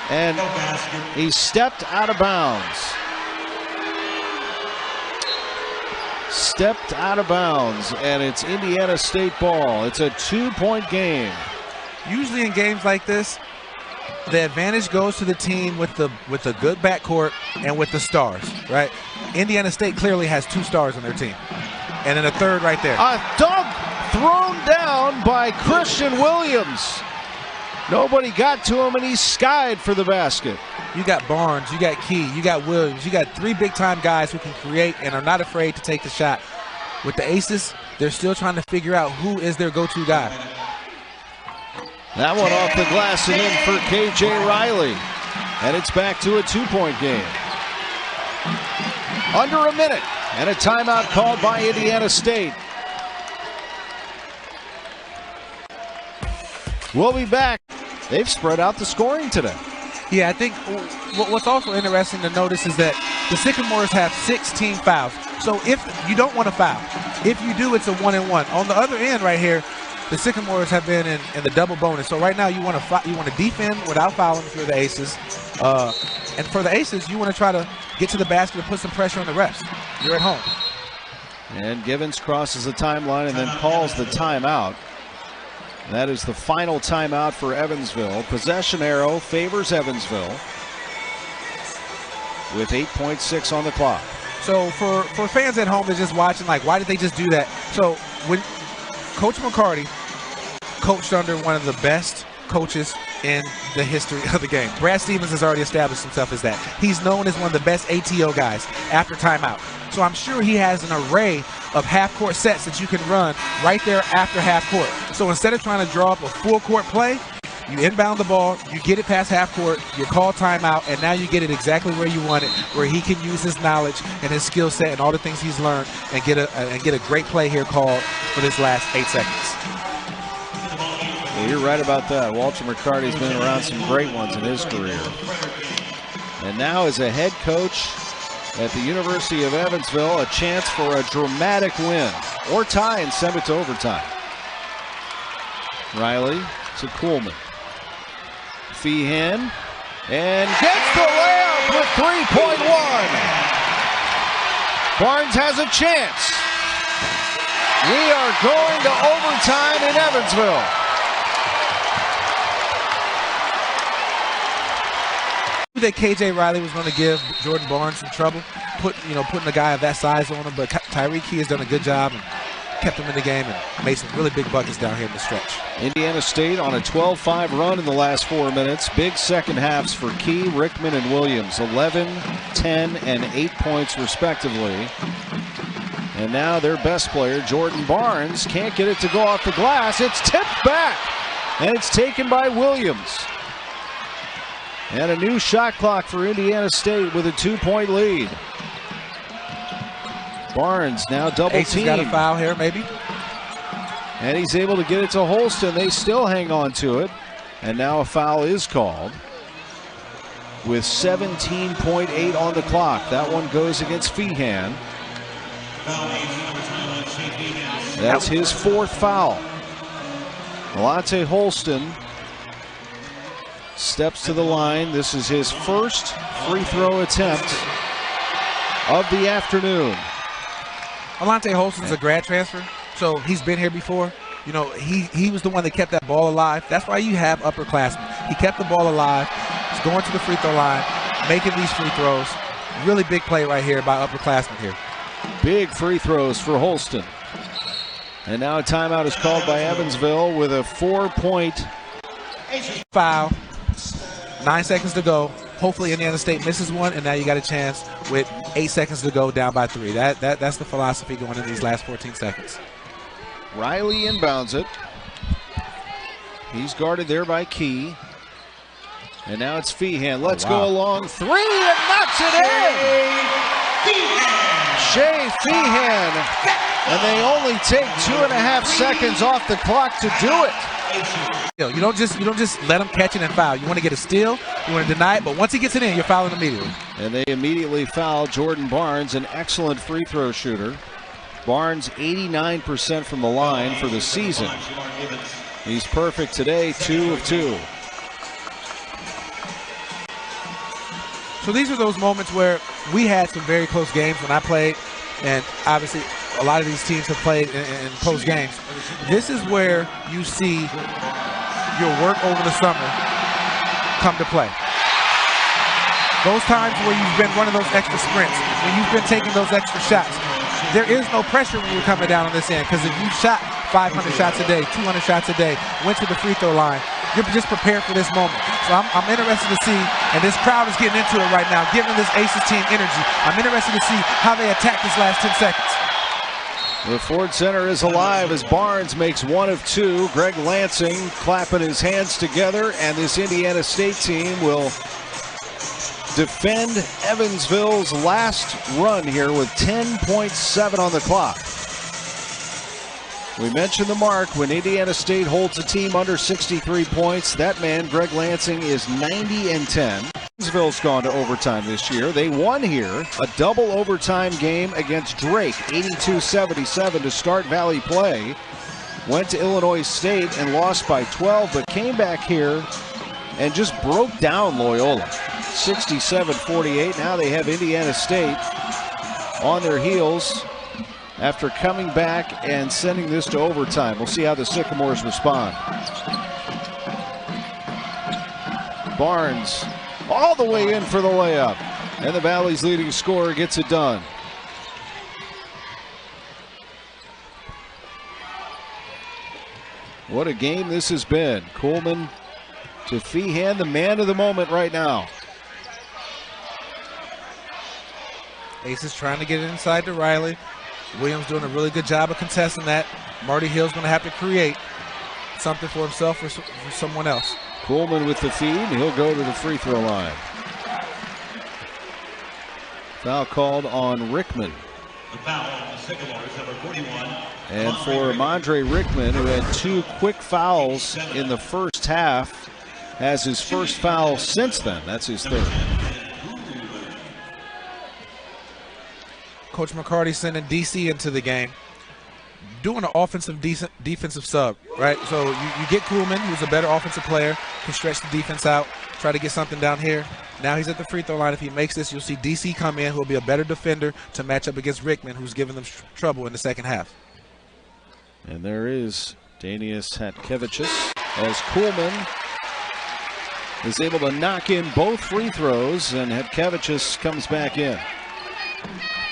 And he stepped out of bounds. Stepped out of bounds, and it's Indiana State ball. It's a 2-point game. Usually in games like this, the advantage goes to the team with a good backcourt and with the stars, right? Indiana State clearly has 2 stars on their team. And then a third right there. A dunk thrown down by Christian Williams. Nobody got to him, and he skied for the basket. You got Barnes, you got Key, you got Williams, you got 3 big-time guys who can create and are not afraid to take the shot. With the Aces, they're still trying to figure out who is their go-to guy. That one off the glass and in for KJ Riley. And it's back to a 2-point game. Under a minute, and a timeout called by Indiana State. We'll be back. They've spread out the scoring today. Yeah, I think what's also interesting to notice is that the Sycamores have 16 fouls. So if you don't want to foul, if you do, it's a 1-and-1. On the other end right here, the Sycamores have been in the double bonus. So right now you want to defend without fouling if you're the Aces. And for the Aces, you want to try to get to the basket and put some pressure on the refs. You're at home. And Givens crosses the timeline and then calls the timeout. That is the final timeout for Evansville. Possession arrow favors Evansville. with 8.6 on the clock. So for fans at home that's just watching, like, why did they just do that? So when Coach McCarty coached under one of the best coaches in the history of the game. Brad Stevens has already established himself as that. He's known as one of the best ATO guys after timeout. So I'm sure he has an array of half-court sets that you can run right there after half-court. So instead of trying to draw up a full-court play, you inbound the ball, you get it past half-court, you call timeout, and now you get it exactly where you want it, where he can use his knowledge and his skill set and all the things he's learned and get a great play here called for this last 8 seconds. Well, you're right about that. Walter McCarty's been around some great ones in his career. And now as a head coach at the University of Evansville, a chance for a dramatic win or tie and send it to overtime. Riley to Coolman. Feehan and gets the layup with 3.1. Barnes has a chance. We are going to overtime in Evansville. That KJ Riley was going to give Jordan Barnes some trouble, putting a guy of that size on him, but Tyreek Key has done a good job and kept him in the game and made some really big buckets down here in the stretch. Indiana State on a 12-5 run in the last 4 minutes. Big second halves for Key, Rickman, and Williams. 11, 10, and 8 points respectively. And now their best player, Jordan Barnes, can't get it to go off the glass. It's tipped back, and it's taken by Williams. And a new shot clock for Indiana State with a 2-point lead. Barnes now double teamed. Got a foul here, maybe. And he's able to get it to Holston. They still hang on to it. And now a foul is called with 17.8 on the clock. That one goes against Feehan. That's his fourth foul. Alante Holston steps to the line. This is his first free throw attempt of the afternoon. Alante Holston's a grad transfer, so he's been here before. You know, he was the one that kept that ball alive. That's why you have upperclassmen. He kept the ball alive. He's going to the free throw line, making these free throws. Really big play right here by upperclassmen here. Big free throws for Holston. And now a timeout is called by Evansville with a 4-point foul. 9 seconds to go. Hopefully Indiana State misses one, and now you got a chance with 8 seconds to go, down by 3. That's the philosophy going in these last 14 seconds. Riley inbounds it. He's guarded there by Key. And now it's Feehan. Let's go along 3 and knocks it in. Shea Feehan. And they only take 2.5 seconds off the clock to do it. You don't just let him catch it and foul. You want to get a steal, you want to deny it, but once he gets it in, you're fouling immediately. And they immediately foul Jordan Barnes, an excellent free throw shooter. Barnes 89% from the line for the season. He's perfect today, 2 of 2. So these are those moments where we had some very close games when I played, and obviously a lot of these teams have played in close games. This is where you see your work over the summer come to play. Those times where you've been running those extra sprints, when you've been taking those extra shots, there is no pressure when you're coming down on this end, because if you shot 500 shots a day, 200 shots a day, went to the free throw line, you're just prepared for this moment. So I'm interested to see, and this crowd is getting into it right now, giving this Aces team energy. I'm interested to see how they attack this last 10 seconds. The Ford Center is alive as Barnes makes 1 of 2. Greg Lansing clapping his hands together, and this Indiana State team will defend Evansville's last run here with 10.7 on the clock. We mentioned the mark when Indiana State holds a team under 63 points. That man, Greg Lansing, is 90-10. Evansville's gone to overtime this year. They won here, a double overtime game against Drake, 82-77 to start Valley play. Went to Illinois State and lost by 12, but came back here and just broke down Loyola, 67-48. Now they have Indiana State on their heels after coming back and sending this to overtime. We'll see how the Sycamores respond. Barnes all the way in for the layup. And the Valley's leading scorer gets it done. What a game this has been. Coleman to Feehan, the man of the moment right now. Aces trying to get it inside to Riley. Williams doing a really good job of contesting that. Marty Hill's going to have to create something for himself or for someone else. Coleman with the feed. He'll go to the free throw line. Foul called on Rickman. The foul on the Sycamores, number 41. And for Emondre Rickman, who had 2 quick fouls in the first half, has his first foul since then. That's his third. Coach McCarty sending DC into the game, doing an offensive defensive sub, right? So you get Kuhlman, who's a better offensive player, can stretch the defense out, try to get something down here. Now he's at the free throw line. If he makes this, you'll see DC come in, who'll be a better defender to match up against Rickman, who's giving them trouble in the second half. And there is Danius Hatkevicius as Kuhlman is able to knock in both free throws, and Hatkevicius comes back in.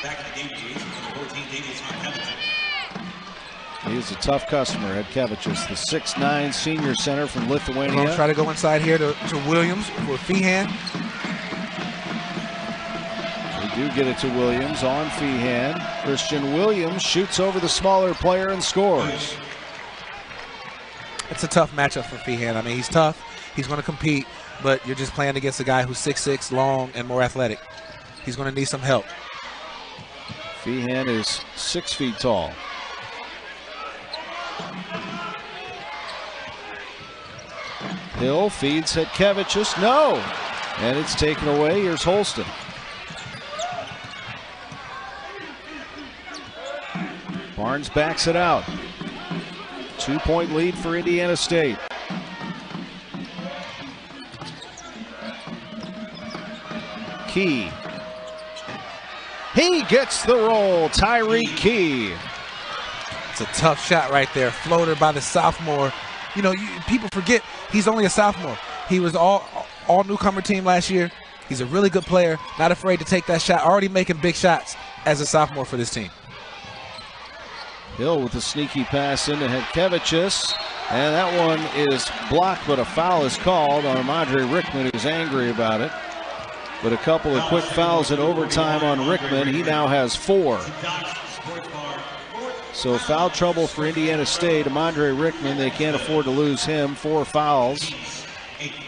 Back in the game, number 14, Danius Hatkevicius. He's a tough customer, Hatkevicius, the 6'9" senior center from Lithuania. We'll try to go inside here to Williams for Feehan. They do get it to Williams on Feehan. Christian Williams shoots over the smaller player and scores. It's a tough matchup for Feehan. I mean, he's tough. He's going to compete, but you're just playing against a guy who's 6'6", long, and more athletic. He's going to need some help. Feehan is 6 feet tall. Hill feeds Hatkevicius. No! And it's taken away. Here's Holston. Barnes backs it out. 2-point lead for Indiana State. Key. He gets the roll. Tyreek Key. It's a tough shot right there. Floater by the sophomore. You know, people forget he's only a sophomore. He was all newcomer team last year. He's a really good player. Not afraid to take that shot. Already making big shots as a sophomore for this team. Hill with a sneaky pass into Hatkevicius. And that one is blocked, but a foul is called on Emondre Rickman, who's angry about it. But a couple of quick fouls in overtime on Rickman. He now has 4. So foul trouble for Indiana State. Emondre Rickman, they can't afford to lose him. 4 fouls.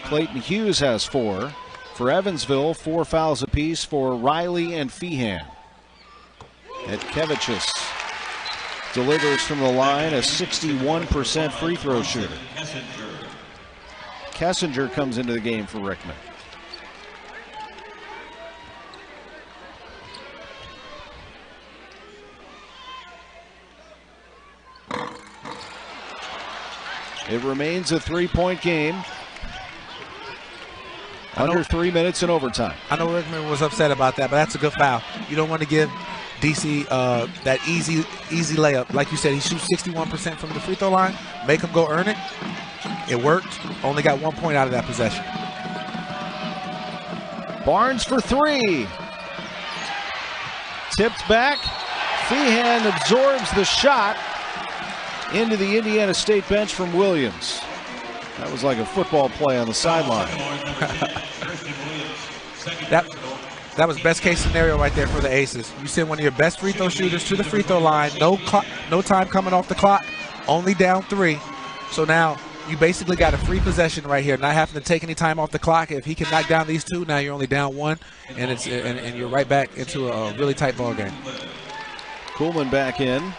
Clayton Hughes has 4. For Evansville, 4 fouls apiece for Riley and Feehan. Hatkevicius delivers from the line, a 61% free throw shooter. Kessinger comes into the game for Rickman. It remains a 3-point game. Under 3 minutes in overtime. I know Rickman was upset about that, but that's a good foul. You don't want to give DC that easy layup. Like you said, he shoots 61% from the free throw line. Make him go earn it. It worked. Only got 1 point out of that possession. Barnes for 3. Tipped back. Feehan absorbs the shot into the Indiana State bench from Williams. That was like a football play on the sideline. That was best case scenario right there for the Aces. You send one of your best free throw shooters to the free throw line. No time coming off the clock. Only down 3. So now you basically got a free possession right here, not having to take any time off the clock. If he can knock down these 2, now you're only down 1, and you're right back into a really tight ball game. Kuhlman back in.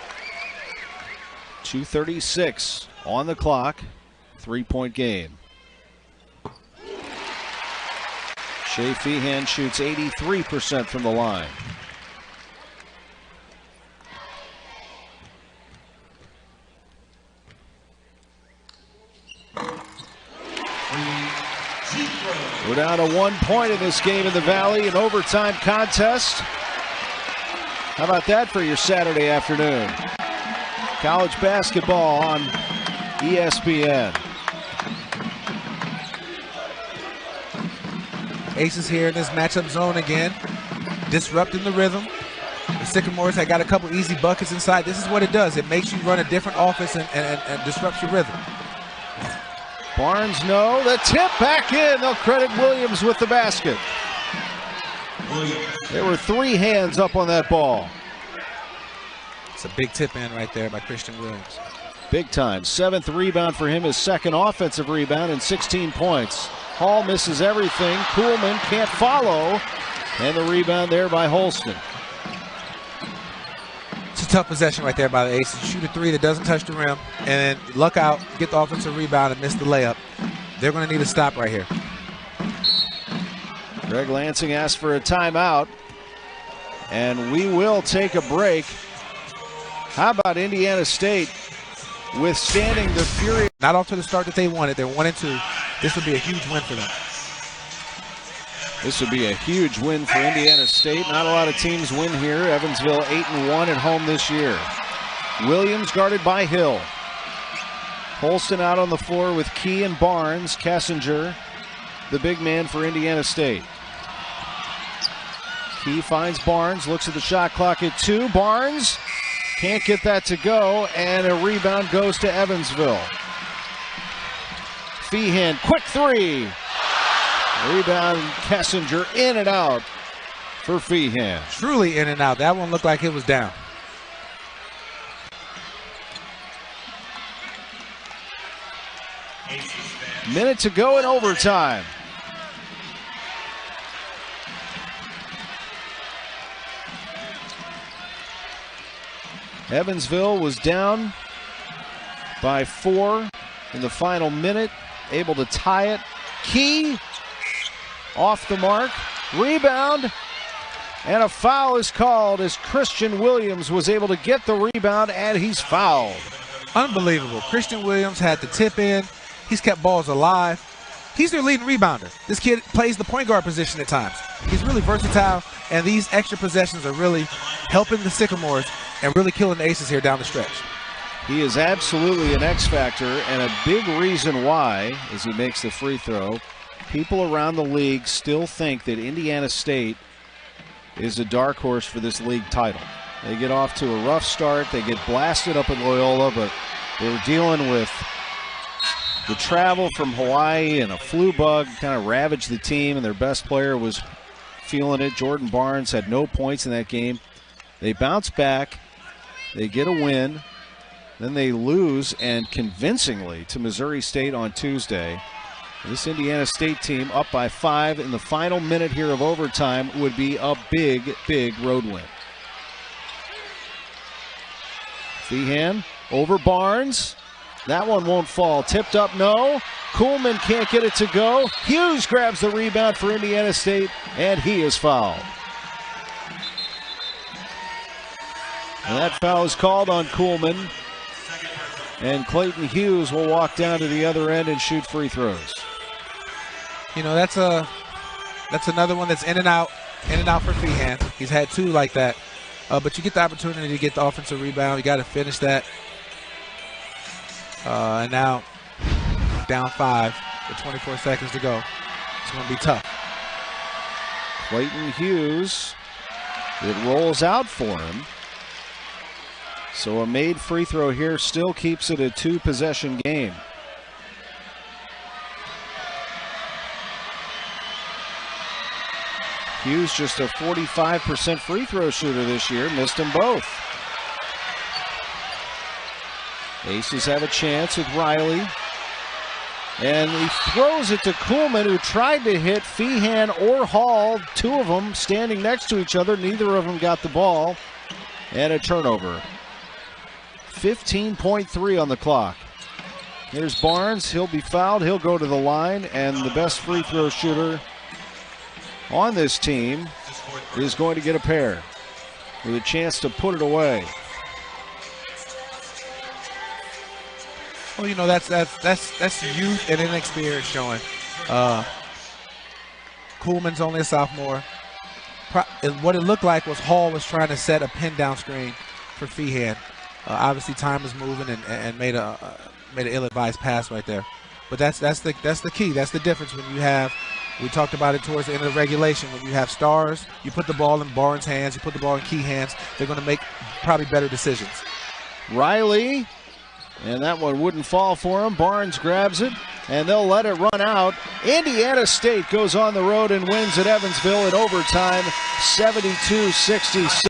2:36 on the clock. 3-point game. Shea Feehan shoots 83% from the line. We're down to 1 point in this game in the Valley, an overtime contest. How about that for your Saturday afternoon? College basketball on ESPN. Aces here in this matchup zone again. disrupting the rhythm. The Sycamores had got a couple easy buckets inside. This is what it does. It makes you run a different offense and disrupts your rhythm. Barnes, no. The tip back in. They'll credit Williams with the basket. There were 3 hands up on that ball. It's a big tip in right there by Christian Williams. Big time. 7th rebound for him, his 2nd offensive rebound, and 16 points. Hall misses everything. Kuhlman can't follow. And the rebound there by Holston. It's a tough possession right there by the Aces. Shoot a 3 that doesn't touch the rim, and then luck out, get the offensive rebound, and miss the layup. They're going to need a stop right here. Greg Lansing asked for a timeout, and we will take a break. How about Indiana State withstanding the fury? Not off to the start that they wanted. They're 1-2. This would be a huge win for them. This would be a huge win for Indiana State. Not a lot of teams win here. Evansville 8-1 at home this year. Williams guarded by Hill. Holston out on the floor with Key and Barnes. Kessinger, the big man for Indiana State. Key finds Barnes, looks at the shot clock at 2. Barnes can't get that to go, and a rebound goes to Evansville. Feehan, quick 3. Rebound, Kessinger, in and out for Feehan. Truly in and out. That one looked like it was down. Minute to go in overtime. Evansville was down by 4 in the final minute, able to tie it. Key off the mark, rebound, and a foul is called as Christian Williams was able to get the rebound, and he's fouled. Unbelievable. Christian Williams had the tip in. He's kept balls alive. He's their leading rebounder. This kid plays the point guard position at times. He's really versatile, and these extra possessions are really helping the Sycamores and really killing the Aces here down the stretch. He is absolutely an X factor, and a big reason why, as he makes the free throw, people around the league still think that Indiana State is a dark horse for this league title. They get off to a rough start. They get blasted up at Loyola, but they were dealing with the travel from Hawaii, and a flu bug kind of ravaged the team, and their best player was feeling it. Jordan Barnes had no points in that game. They bounce back. They get a win. Then they lose, and convincingly, to Missouri State on Tuesday. This Indiana State team up by 5 in the final minute here of overtime would be a big, big road win. Feehan over Barnes. That one won't fall. Tipped up, no. Kuhlman can't get it to go. Hughes grabs the rebound for Indiana State, and he is fouled. And that foul is called on Kuhlman. And Clayton Hughes will walk down to the other end and shoot free throws. You know, that's another one that's in and out for Feehan. He's had 2 like that. But you get the opportunity to get the offensive rebound. You got to finish that. And now down 5 with 24 seconds to go. It's going to be tough. Clayton Hughes, it rolls out for him. So a made free throw here still keeps it a 2-possession game. Hughes just a 45% free throw shooter this year, missed them both. Aces have a chance with Riley. And he throws it to Kuhlman, who tried to hit Feehan or Hall. 2 of them standing next to each other. Neither of them got the ball. And a turnover. 15.3 on the clock. Here's Barnes. He'll be fouled. He'll go to the line. And the best free throw shooter on this team is going to get a pair with a chance to put it away. Well, you know, that's youth and inexperience showing. Kuhlman's only a sophomore. What it looked like was Hall was trying to set a pin down screen for Feehan. Obviously, time was moving and made an ill-advised pass right there. But that's the key. That's the difference when you have We talked about it towards the end of the regulation. When you have stars, you put the ball in Barnes' hands, you put the ball in Key hands, they're going to make probably better decisions. Riley, and that one wouldn't fall for him. Barnes grabs it, and they'll let it run out. Indiana State goes on the road and wins at Evansville in overtime, 72-66.